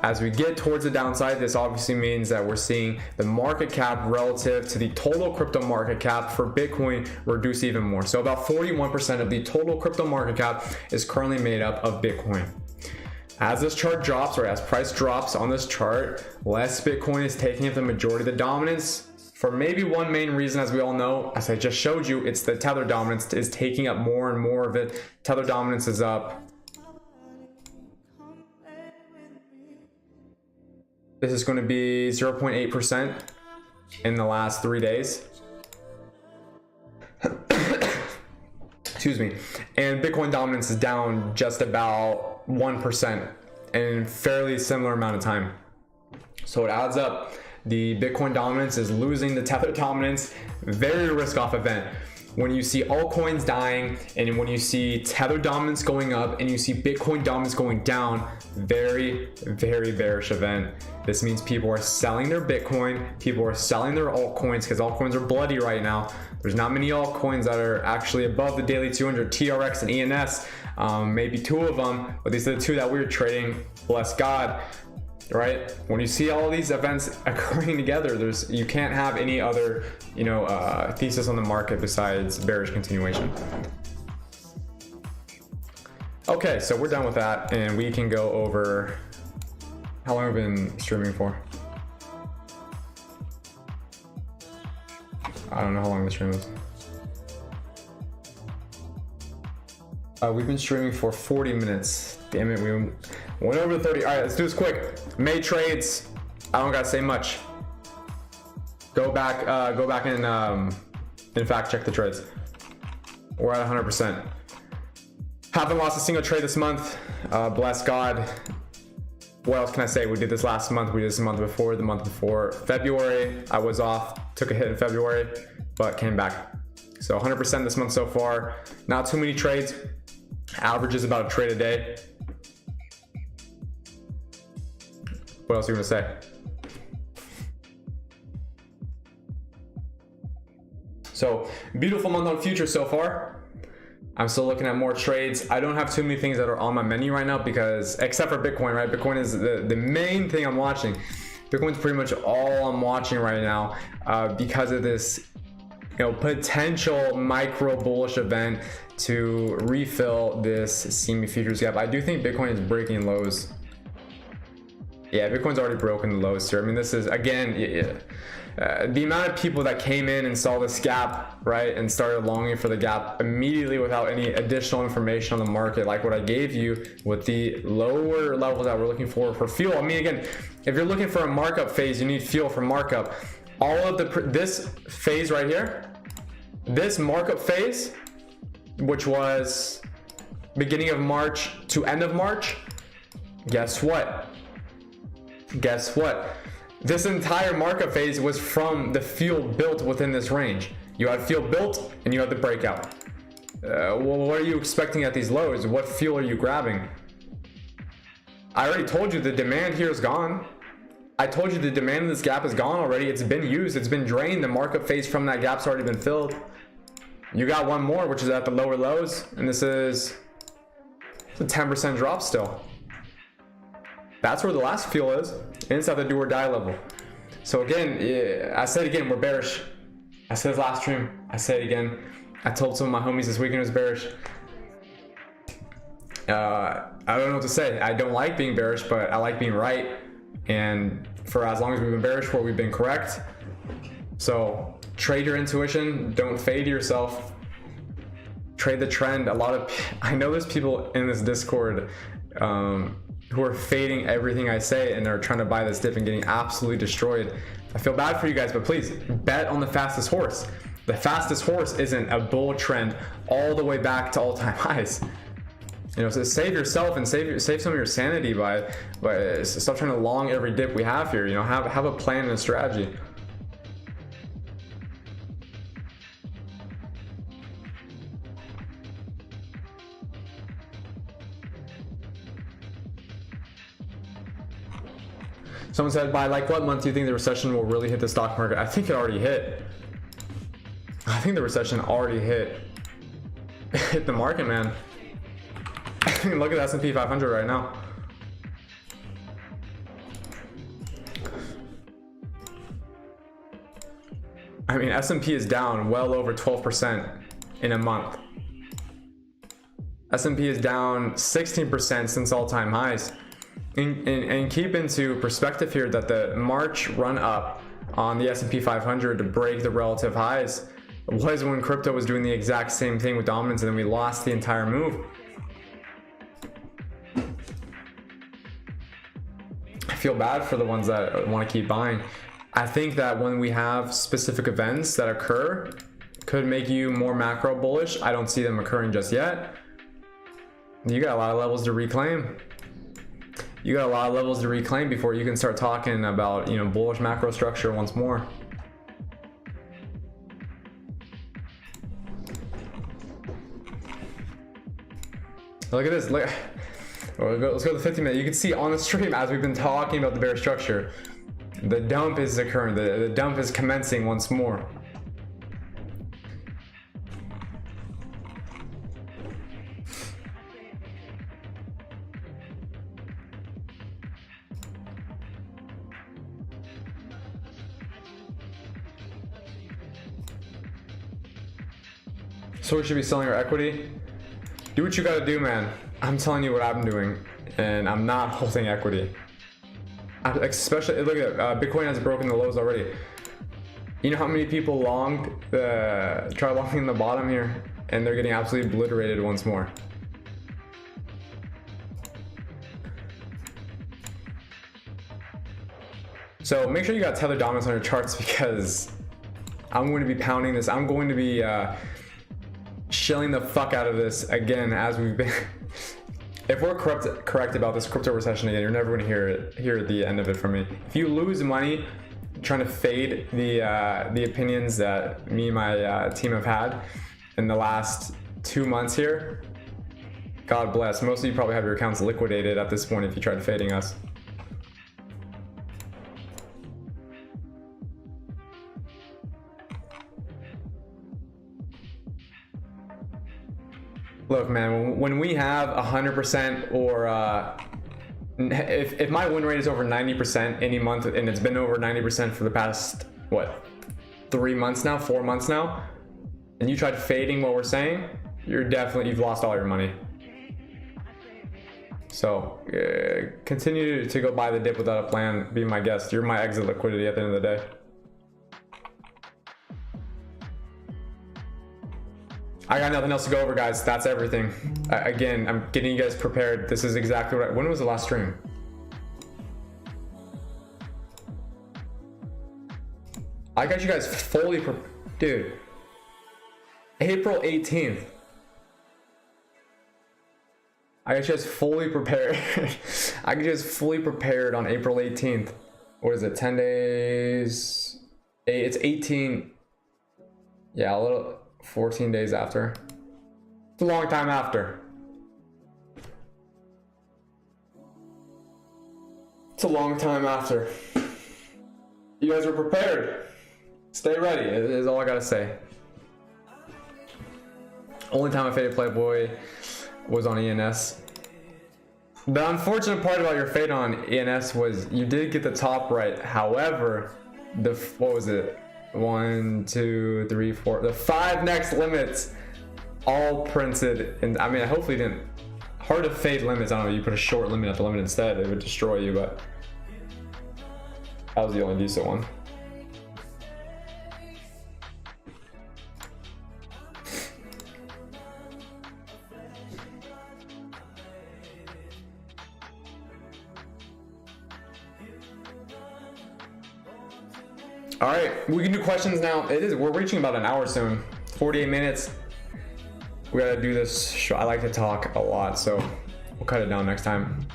As we get towards the downside, this obviously means that we're seeing the market cap relative to the total crypto market cap for Bitcoin reduce even more. So about 41% of the total crypto market cap is currently made up of Bitcoin. As this chart drops, or as price drops on this chart, less Bitcoin is taking up the majority of the dominance. For maybe one main reason, as we all know, as I just showed you, it's the Tether dominance is taking up more and more of it. Tether dominance is up. This is going to be 0.8% in the last 3 days. Excuse me. And Bitcoin dominance is down just about 1% in a fairly similar amount of time. So it adds up. The Bitcoin dominance is losing the Tether dominance. Very risk-off event. When you see altcoins dying and when you see Tether dominance going up and you see Bitcoin dominance going down, very, very bearish event. This means people are selling their Bitcoin, people are selling their altcoins because altcoins are bloody right now. There's not many altcoins that are actually above the daily 200, TRX and ENS, maybe 2 of them, but these are the 2 that we're trading, bless God. Right, when you see all these events occurring together, you can't have any other thesis on the market besides bearish continuation. Okay, so we're done with that, and we can go over how long we've been streaming for. I don't know how long the stream is. We've been streaming for 40 minutes. Damn it, we went over the 30. All right, let's do this quick. May trades. I don't gotta say much. Go back and fact check the trades. We're at 100%. Haven't lost a single trade this month. Bless God. What else can I say? We did this last month. We did this the month before. February, I was off. Took a hit in February, but came back. So 100% this month so far. Not too many trades. Average is about a trade a day. What else are you gonna say? So beautiful month on futures so far. I'm still looking at more trades. I don't have too many things that are on my menu right now because, except for Bitcoin, right? Bitcoin is the main thing I'm watching. Bitcoin's pretty much all I'm watching right now because of this, potential micro bullish event to refill this CME futures gap. I do think Bitcoin is breaking lows. Yeah, Bitcoin's already broken the lows here. I mean, this is, again, the amount of people that came in and saw this gap, right, and started longing for the gap immediately without any additional information on the market, like what I gave you with the lower levels that we're looking for fuel. I mean, again, if you're looking for a markup phase, you need fuel for markup. All of this phase right here, this markup phase, which was beginning of March to end of March, guess what? This entire markup phase was from the fuel built within this range. You had fuel built and you had the breakout. Well, what are you expecting at these lows? What fuel are you grabbing? I already told you the demand here is gone. I told you the demand in this gap is gone already. It's been used, it's been drained. The markup phase from that gap's already been filled. You got one more, which is at the lower lows, and this is a 10% drop still. That's where the last fuel is, and it's at the do or die level. So again, I said again, we're bearish. I said this last stream, I say it again. I told some of my homies this weekend it was bearish. I don't know what to say. I don't like being bearish, but I like being right. And for as long as we've been bearish for, we've been correct. So trade your intuition, don't fade yourself. Trade the trend. I know there's people in this Discord who are fading everything I say and they're trying to buy this dip and getting absolutely destroyed. I feel bad for you guys, but please bet on the fastest horse. The fastest horse isn't a bull trend all the way back to all-time highs. So save yourself and save some of your sanity by stop trying to long every dip we have here. Have a plan and a strategy. Someone said, by like what month do you think the recession will really hit the stock market? I think it already hit. I think the recession already hit the market, man. Look at the S&P 500 right now. I mean, S&P is down well over 12% in a month. S&P is down 16% since all-time highs. And keep into perspective here that the March run up on the S&P 500 to break the relative highs was when crypto was doing the exact same thing with dominance, and then we lost the entire move. I feel bad for the ones that want to keep buying. I think that when we have specific events that occur, could make you more macro bullish. I don't see them occurring just yet. You got a lot of levels to reclaim. You got a lot of levels to reclaim before you can start talking about, you know, bullish macro structure once more. Look at this. Look. Let's go to the 50 minute. You can see on the stream as we've been talking about the bear structure, the dump is occurring. The dump is commencing once more. So we should be selling our equity. Do what you gotta do, man. I'm telling you what I'm doing, and I'm not holding equity. Especially, look at Bitcoin has broken the lows already. You know how many people longed, try longing the bottom here, and they're getting absolutely obliterated once more. So make sure you got tether dominance on your charts, because I'm going to be pounding this. I'm going to be shilling the fuck out of this again, as we've been. If we're correct about this crypto recession again, you're never going to hear the end of it from me. If you lose money trying to fade the opinions that me and my team have had in the last 2 months here, God bless. Most of you probably have your accounts liquidated at this point if you tried fading us. Look, man, when we have 100% or if my win rate is over 90% any month, and it's been over 90% for the past, what, 3 months now, 4 months now, and you tried fading what we're saying, you've lost all your money. So continue to go buy the dip without a plan. Be my guest. You're my exit liquidity at the end of the day. I got nothing else to go over, guys. That's everything. Again, I'm getting you guys prepared. This is exactly what when was the last stream? I got you guys fully dude. April 18th. I got you guys fully prepared. I got you guys fully prepared on April 18th. What is it? 10 days. It's 18. Yeah, a little. 14 days after. It's a long time after. It's a long time after. You guys were prepared. Stay ready, is all I gotta say. Only time I faded Playboy was on ENS. The unfortunate part about your fade on ENS was you did get the top right. However, what was it? 1, 2, 3, 4. The 5 next limits all printed, and I mean, hopefully didn't. Hard to fade limits. I don't know. You put a short limit at the limit instead, it would destroy you. But that was the only decent one. All right, we can do questions now. We're reaching about an hour soon, 48 minutes. We gotta do this show. I like to talk a lot, so we'll cut it down next time.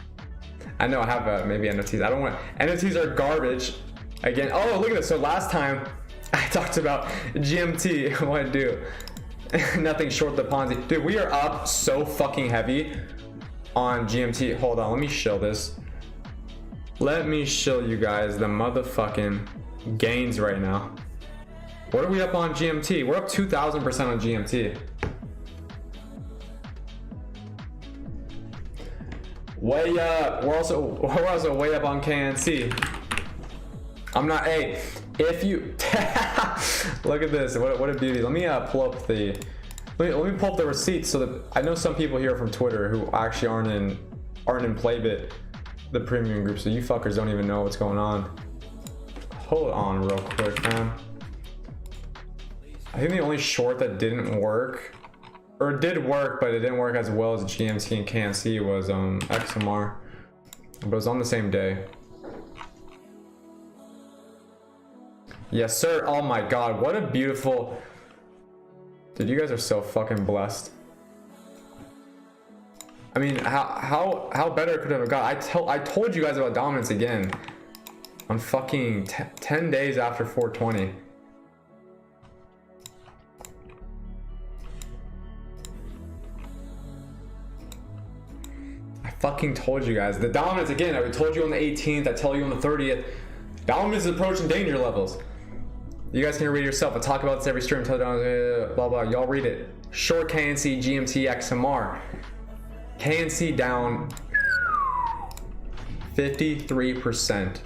I know I have maybe NFTs. I don't want, NFTs are garbage. Again, oh, look at this. So last time I talked about GMT, what to do. Nothing short the Ponzi. Dude, we are up so fucking heavy on GMT. Hold on, let me show this. Let me show you guys the motherfucking gains right now. What are we up on GMT? We're up 2,000% on GMT. Way up. We're also way up on KNC. I'm not, hey, If you look at this, what a beauty. Let me pull up the let me pull up the receipts so that I know some people here from Twitter who actually aren't in PlayBit, the premium group, so you fuckers don't even know what's going on. Hold on real quick, man. I think the only short that didn't work, or it did work, but it didn't work as well as GMT and KNC was XMR, but it was on the same day. Yes, sir. Oh my God, what a beautiful... Dude, you guys are so fucking blessed. I mean, how better could it have got? I told you guys about dominance again on fucking 10 days after 420. I fucking told you guys. The dominance again, I told you on the 18th, I tell you on the 30th. Dominance is approaching danger levels. You guys can read it yourself. I talk about this every stream, blah blah. Y'all read it. Short KNC, GMT, XMR. KNC down 53%.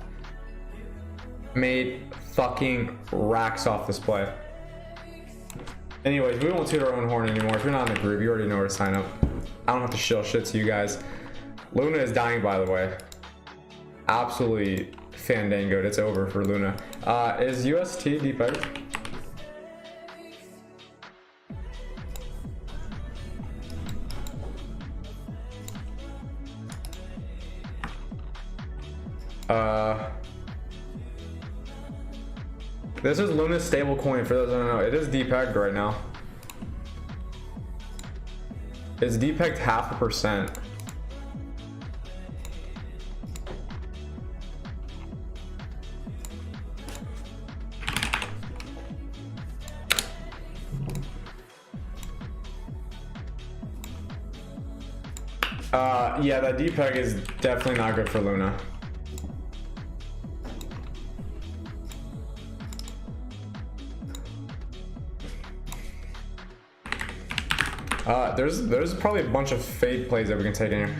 Made fucking racks off this play. Anyways, we won't toot our own horn anymore. If you're not in the group, you already know where to sign up. I don't have to shill shit to you guys. Luna is dying, by the way. Absolutely fandangoed. It's over for Luna. Is UST depegged? This is Luna's stablecoin. For those who don't know, it is depegged right now. It's depegged 0.5%. Yeah, that depeg is definitely not good for Luna. There's probably a bunch of fade plays that we can take in here.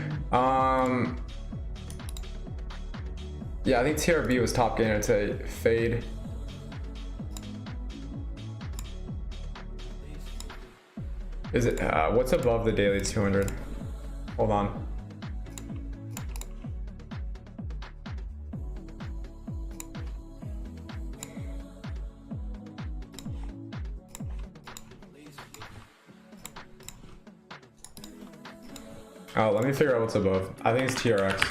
Yeah, I think TRB was top gainer to fade. Is it what's above the daily 200? Hold on. Oh, let me figure out what's above. I think it's TRX.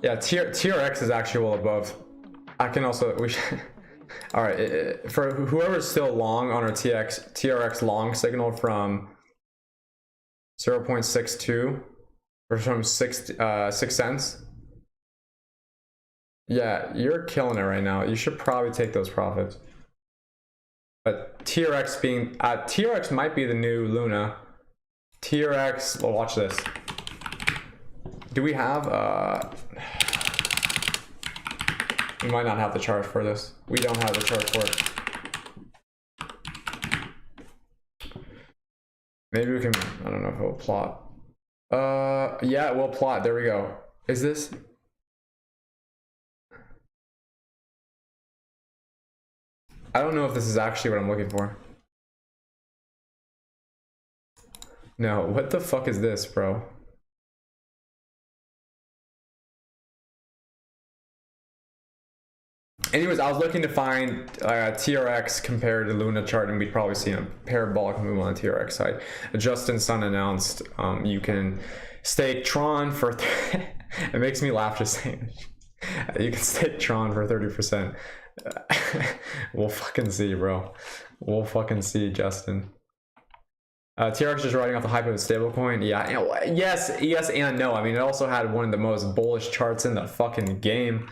Yeah, TRX is actually well above. I can also all right, for whoever's still long on our TRX long signal from 0.62 or from 6 cents. Yeah, you're killing it right now. You should probably take those profits. But TRX might be the new Luna. TRX, well, watch this. Do we have we might not have the chart for this. We don't have the chart for it. Maybe we can, I don't know if it will plot. Yeah, it will plot. There we go. Is this? I don't know if this is actually what I'm looking for. No, what the fuck is this, bro? Anyways, I was looking to find TRX compared to Luna chart, and we'd probably see a parabolic move on the TRX side. Justin Sun announced you can stake Tron for it makes me laugh just saying it. You can stake Tron for 30%. We'll fucking see, bro. We'll fucking see, Justin. TRX is riding off the hype of a stablecoin. Yeah, yes and no. I mean, it also had one of the most bullish charts in the fucking game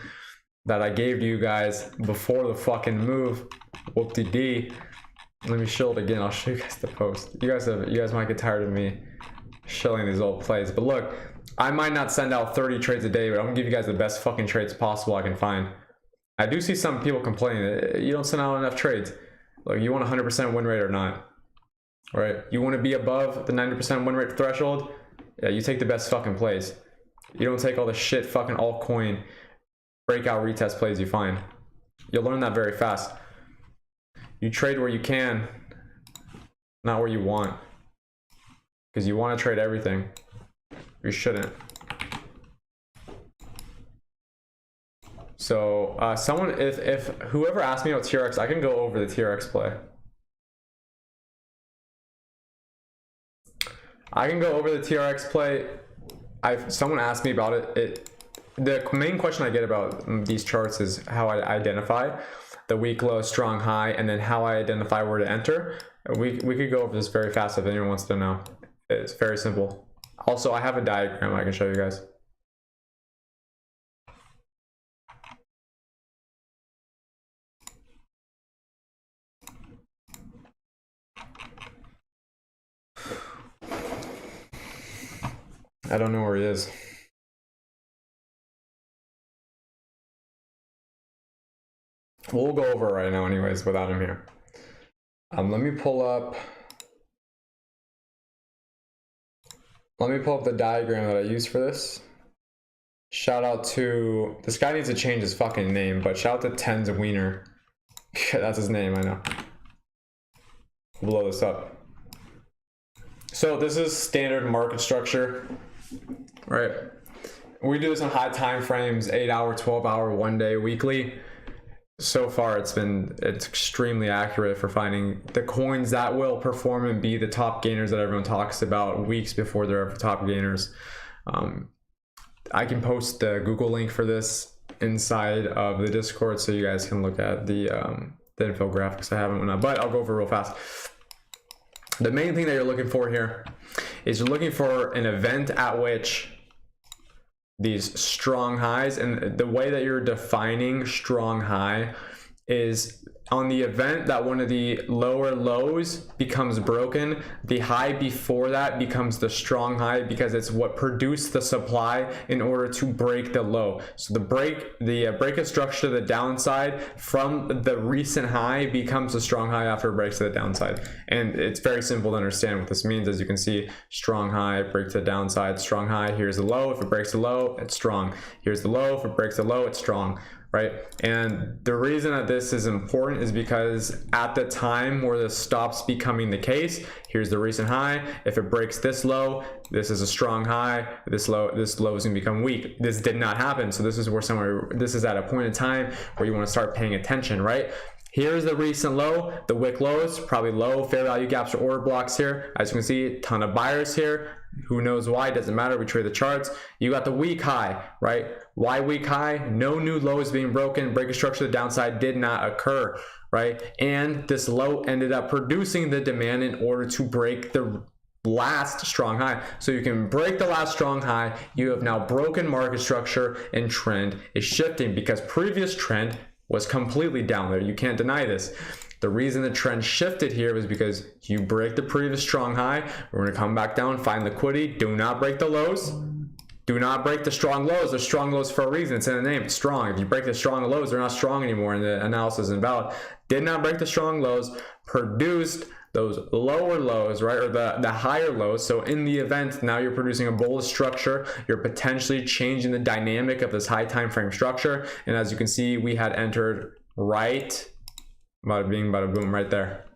that I gave to you guys before the fucking move. Whoop-de-dee. Let me shill it again. I'll show you guys the post. You guys might get tired of me shilling these old plays, but look, I might not send out 30 trades a day, but I'm gonna give you guys the best fucking trades possible I can find. I do see some people complaining that you don't send out enough trades. Like, you want 100% win rate or not? Right? You want to be above the 90% win rate threshold? Yeah, you take the best fucking plays. You don't take all the shit fucking altcoin breakout retest plays you find. You'll learn that very fast. You trade where you can, not where you want. Because you want to trade everything. You shouldn't. So someone, if whoever asked me about TRX, I can go over the TRX play. I can go over the TRX play. Someone asked me about it. The main question I get about these charts is how I identify the weak low, strong high, and then how I identify where to enter. We could go over this very fast if anyone wants to know. It's very simple. Also, I have a diagram I can show you guys. I don't know where he is. We'll go over it right now anyways without him here. Let me pull up the diagram that I used for this. Shout out to, this guy needs to change his fucking name, but shout out to Tens Wiener. That's his name, I know. We'll blow this up. So this is standard market structure, right? We do this on high time frames, 8 hour, 12 hour, 1 day, weekly. So far it's extremely accurate for finding the coins that will perform and be the top gainers that everyone talks about weeks before they're top gainers. I can post the Google link for this inside of the Discord so you guys can look at the infographics I have and whatnot, but I'll go over real fast. The main thing that you're looking for here is you're looking for an event at which these strong highs, and the way that you're defining strong high is on the event that one of the lower lows becomes broken, the high before that becomes the strong high because it's what produced the supply in order to break the low. So the breakup structure to the downside from the recent high becomes a strong high after it breaks to the downside. And it's very simple to understand what this means. As you can see, strong high, break to the downside, strong high, here's the low. If it breaks the low, it's strong. Here's the low, if it breaks the low, it's strong. Right? And the reason that this is important is because at the time where this stops becoming the case, here's the recent high. If it breaks this low, this is a strong high. This low is going to become weak. This did not happen. So this is where this is at a point in time where you want to start paying attention, right? Here's the recent low, the wick lows, probably low fair value gaps or order blocks here. As you can see, a ton of buyers here. Who knows why? Doesn't matter. We trade the charts. You got the weak high, right? Why weak high? No new lows being broken. Breaker structure to the downside did not occur, right? And this low ended up producing the demand in order to break the last strong high. So you can break the last strong high. You have now broken market structure and trend is shifting because previous trend was completely down there. You can't deny this. The reason the trend shifted here was because you break the previous strong high. We're going to come back down, find liquidity. Do not break the lows. Do not break the strong lows. They're strong lows for a reason. It's in the name. It's strong. If you break the strong lows, they're not strong anymore, and the analysis is invalid. Did not break the strong lows. Produced those lower lows, right, or the higher lows. So in the event, now you're producing a bullish structure. You're potentially changing the dynamic of this high time frame structure. And as you can see, we had entered right. Bada bing, bada boom, right there.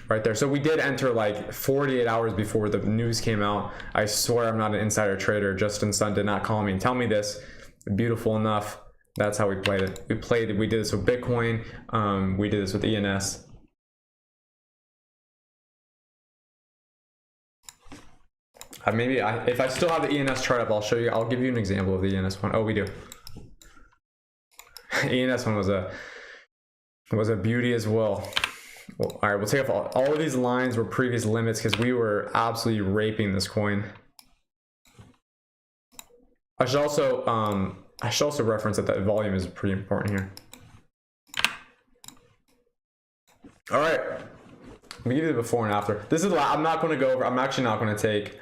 Right there. So we did enter like 48 hours before the news came out. I swear I'm not an insider trader. Justin Sun did not call me and tell me this. Beautiful enough. That's how we played it. We did this with Bitcoin. We did this with ENS. If I still have the ENS chart up, I'll show you. I'll give you an example of the ENS one. Oh, we do. ENS one was a beauty as well. All right, we'll take off all of these lines were previous limits because we were absolutely raping this coin. I should also reference that volume is pretty important here. All right, let me give you the before and after. This is I'm not going to go over. I'm actually not going to take.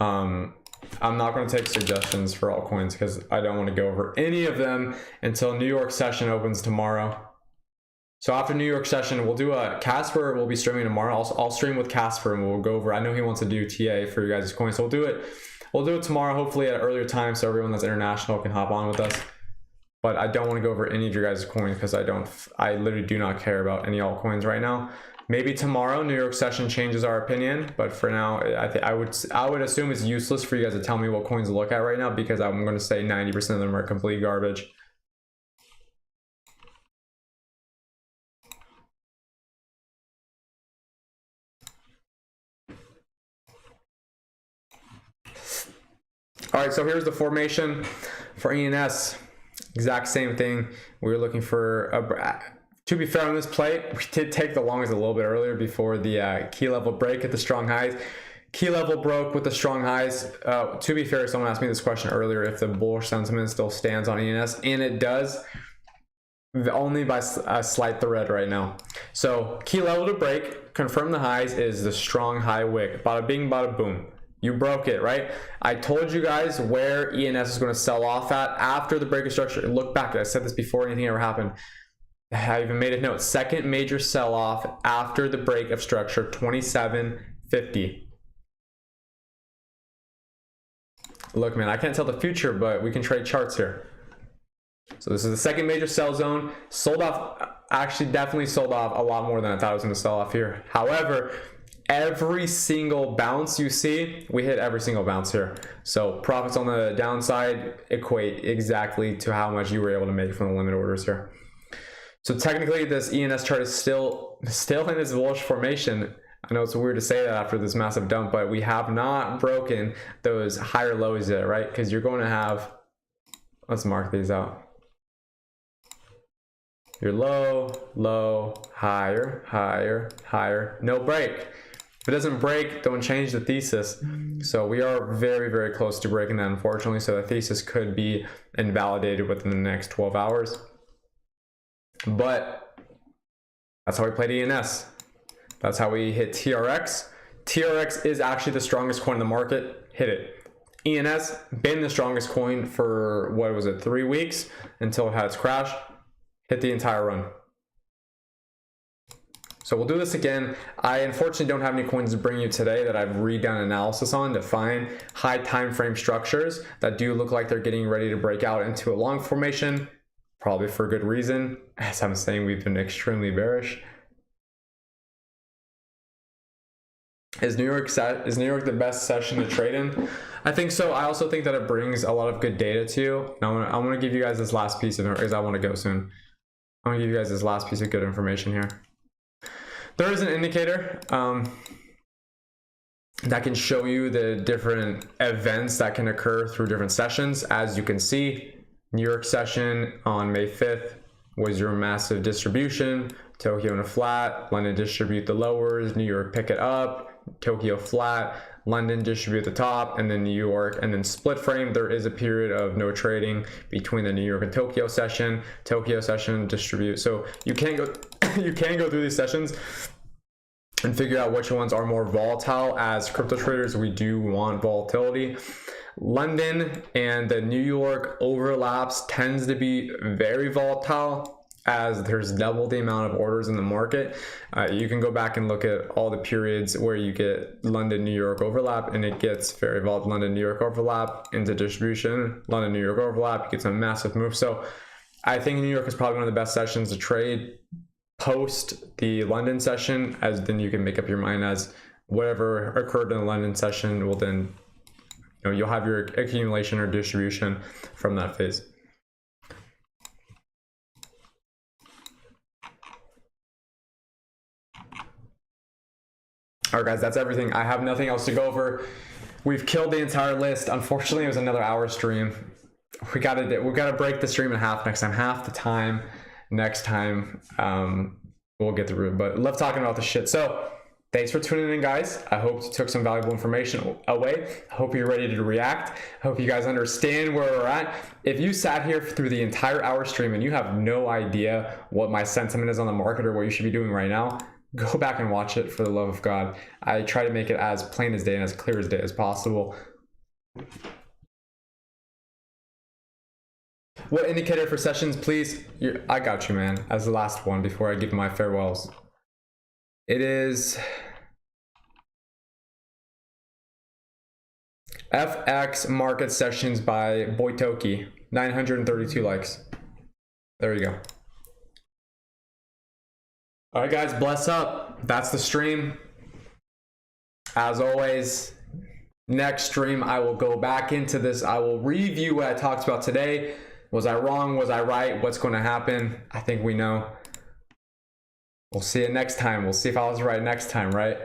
I'm not going to take suggestions for altcoins because I don't want to go over any of them until New York session opens tomorrow. So after New York session, we'll do a Casper. We'll be streaming tomorrow. I'll stream with Casper and we'll go over. I know he wants to do TA for you guys' coins, so we'll do it We'll do it tomorrow, hopefully at an earlier time, so everyone that's international can hop on with us. But I don't want to go over any of your guys' coins because I literally do not care about any altcoins right now. Maybe tomorrow New York session changes our opinion, but for now, I would assume it's useless for you guys to tell me what coins to look at right now, because I'm going to say 90% of them are complete garbage. All right, so here's the formation for ENS. Exact same thing. We were looking for to be fair on this play, we did take the longest a little bit earlier before the key level break at the strong highs. Key level broke with the strong highs. To be fair, someone asked me this question earlier, if the bullish sentiment still stands on ENS, and it does, only by a slight thread right now. So key level to break, confirm the highs, is the strong high wick. Bada bing, bada boom. You broke it, right? I told you guys where ENS is going to sell off at after the break of structure. Look back, I said this before anything ever happened. I even made a note. Second major sell off after the break of structure, 27.50. Look, man, I can't tell the future, but we can trade charts here. So this is the second major sell zone. Sold off, actually definitely sold off a lot more than I thought it was going to sell off here. However, every single bounce you see, we hit every single bounce here. So profits on the downside equate exactly to how much you were able to make from the limit orders here. So technically this ENS chart is still in its bullish formation. I know it's weird to say that after this massive dump, but we have not broken those higher lows yet, right? Because you're going to have, let's mark these out. Your low, low, higher, higher, higher, no break. If it doesn't break, don't change the thesis. So we are very, very close to breaking that, unfortunately. So the thesis could be invalidated within the next 12 hours. But that's how we played ENS. That's how we hit TRX. TRX is actually the strongest coin in the market. Hit it. ENS, been the strongest coin for, what was it, 3 weeks until it had its crash. Hit the entire run. So we'll do this again. I unfortunately don't have any coins to bring you today that I've redone analysis on to find high time frame structures that do look like they're getting ready to break out into a long formation, probably for good reason. As I'm saying, we've been extremely bearish. Is New York the best session to trade in? I think so. I also think that it brings a lot of good data to you. Now I'm gonna give you guys this last piece of it because I want to go soon. I'm gonna give you guys this last piece of good information here. There is an indicator that can show you the different events that can occur through different sessions. As you can see, New York session on May 5th was your massive distribution. Tokyo in a flat, London distribute the lowers, New York pick it up, Tokyo flat, London distribute the top, and then New York, and then split frame. There is a period of no trading between the New York and Tokyo session distribute. So you can go through these sessions and figure out which ones are more volatile. As crypto traders, we do want volatility. London and the New York overlaps tends to be very volatile, as there's double the amount of orders in the market. You can go back and look at all the periods where you get London, New York overlap, and it gets very volatile. London, New York overlap into distribution, London, New York overlap, you get some massive moves. So I think New York is probably one of the best sessions to trade post the London session, as then you can make up your mind as whatever occurred in the London session will then, you'll have your accumulation or distribution from that phase. All right, guys, that's everything. I have nothing else to go over. We've killed the entire list. Unfortunately, it was another hour stream. We gotta break the stream in half next time. Half the time next time. We'll get through it. But love talking about the shit. So thanks for tuning in, guys. I hope you took some valuable information away. I hope you're ready to react. I hope you guys understand where we're at. If you sat here through the entire hour stream and you have no idea what my sentiment is on the market or what you should be doing right now, go back and watch it, for the love of God. I try to make it as plain as day and as clear as day as possible. What indicator for sessions, please? I got you, man, as the last one before I give my farewells. It is FX market sessions by Boytoki, 932 likes. There you go. All right, guys, bless up. That's the stream. As always, next stream, I will go back into this. I will review what I talked about today. Was I wrong? Was I right? What's going to happen? I think we know. We'll see it next time. We'll see if I was right next time, right?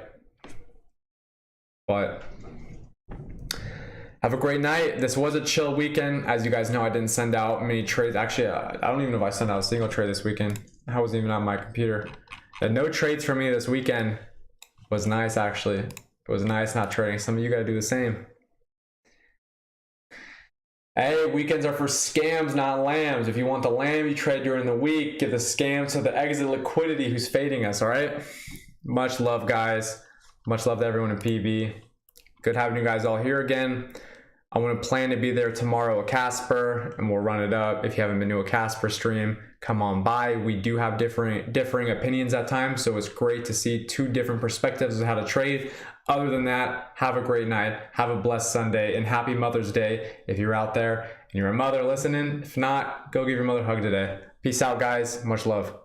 But have a great night. This was a chill weekend. As you guys know, I didn't send out many trades. Actually, I don't even know if I sent out a single trade this weekend. I wasn't even on my computer. No trades for me this weekend. Was nice, actually. It was nice not trading. Some of you gotta do the same. Hey, weekends are for scams, not lambs. If you want the lamb, you trade during the week. Get the scam to the exit liquidity who's fading us, all right? Much love, guys. Much love to everyone in PB. Good having you guys all here again. I want to plan to be there tomorrow at Casper, and we'll run it up. If you haven't been to a Casper stream, come on by. We do have differing opinions at times, so it's great to see two different perspectives of how to trade. Other than that, have a great night, have a blessed Sunday, and happy Mother's Day if you're out there and you're a mother listening. If not, go give your mother a hug today. Peace out, guys. Much love.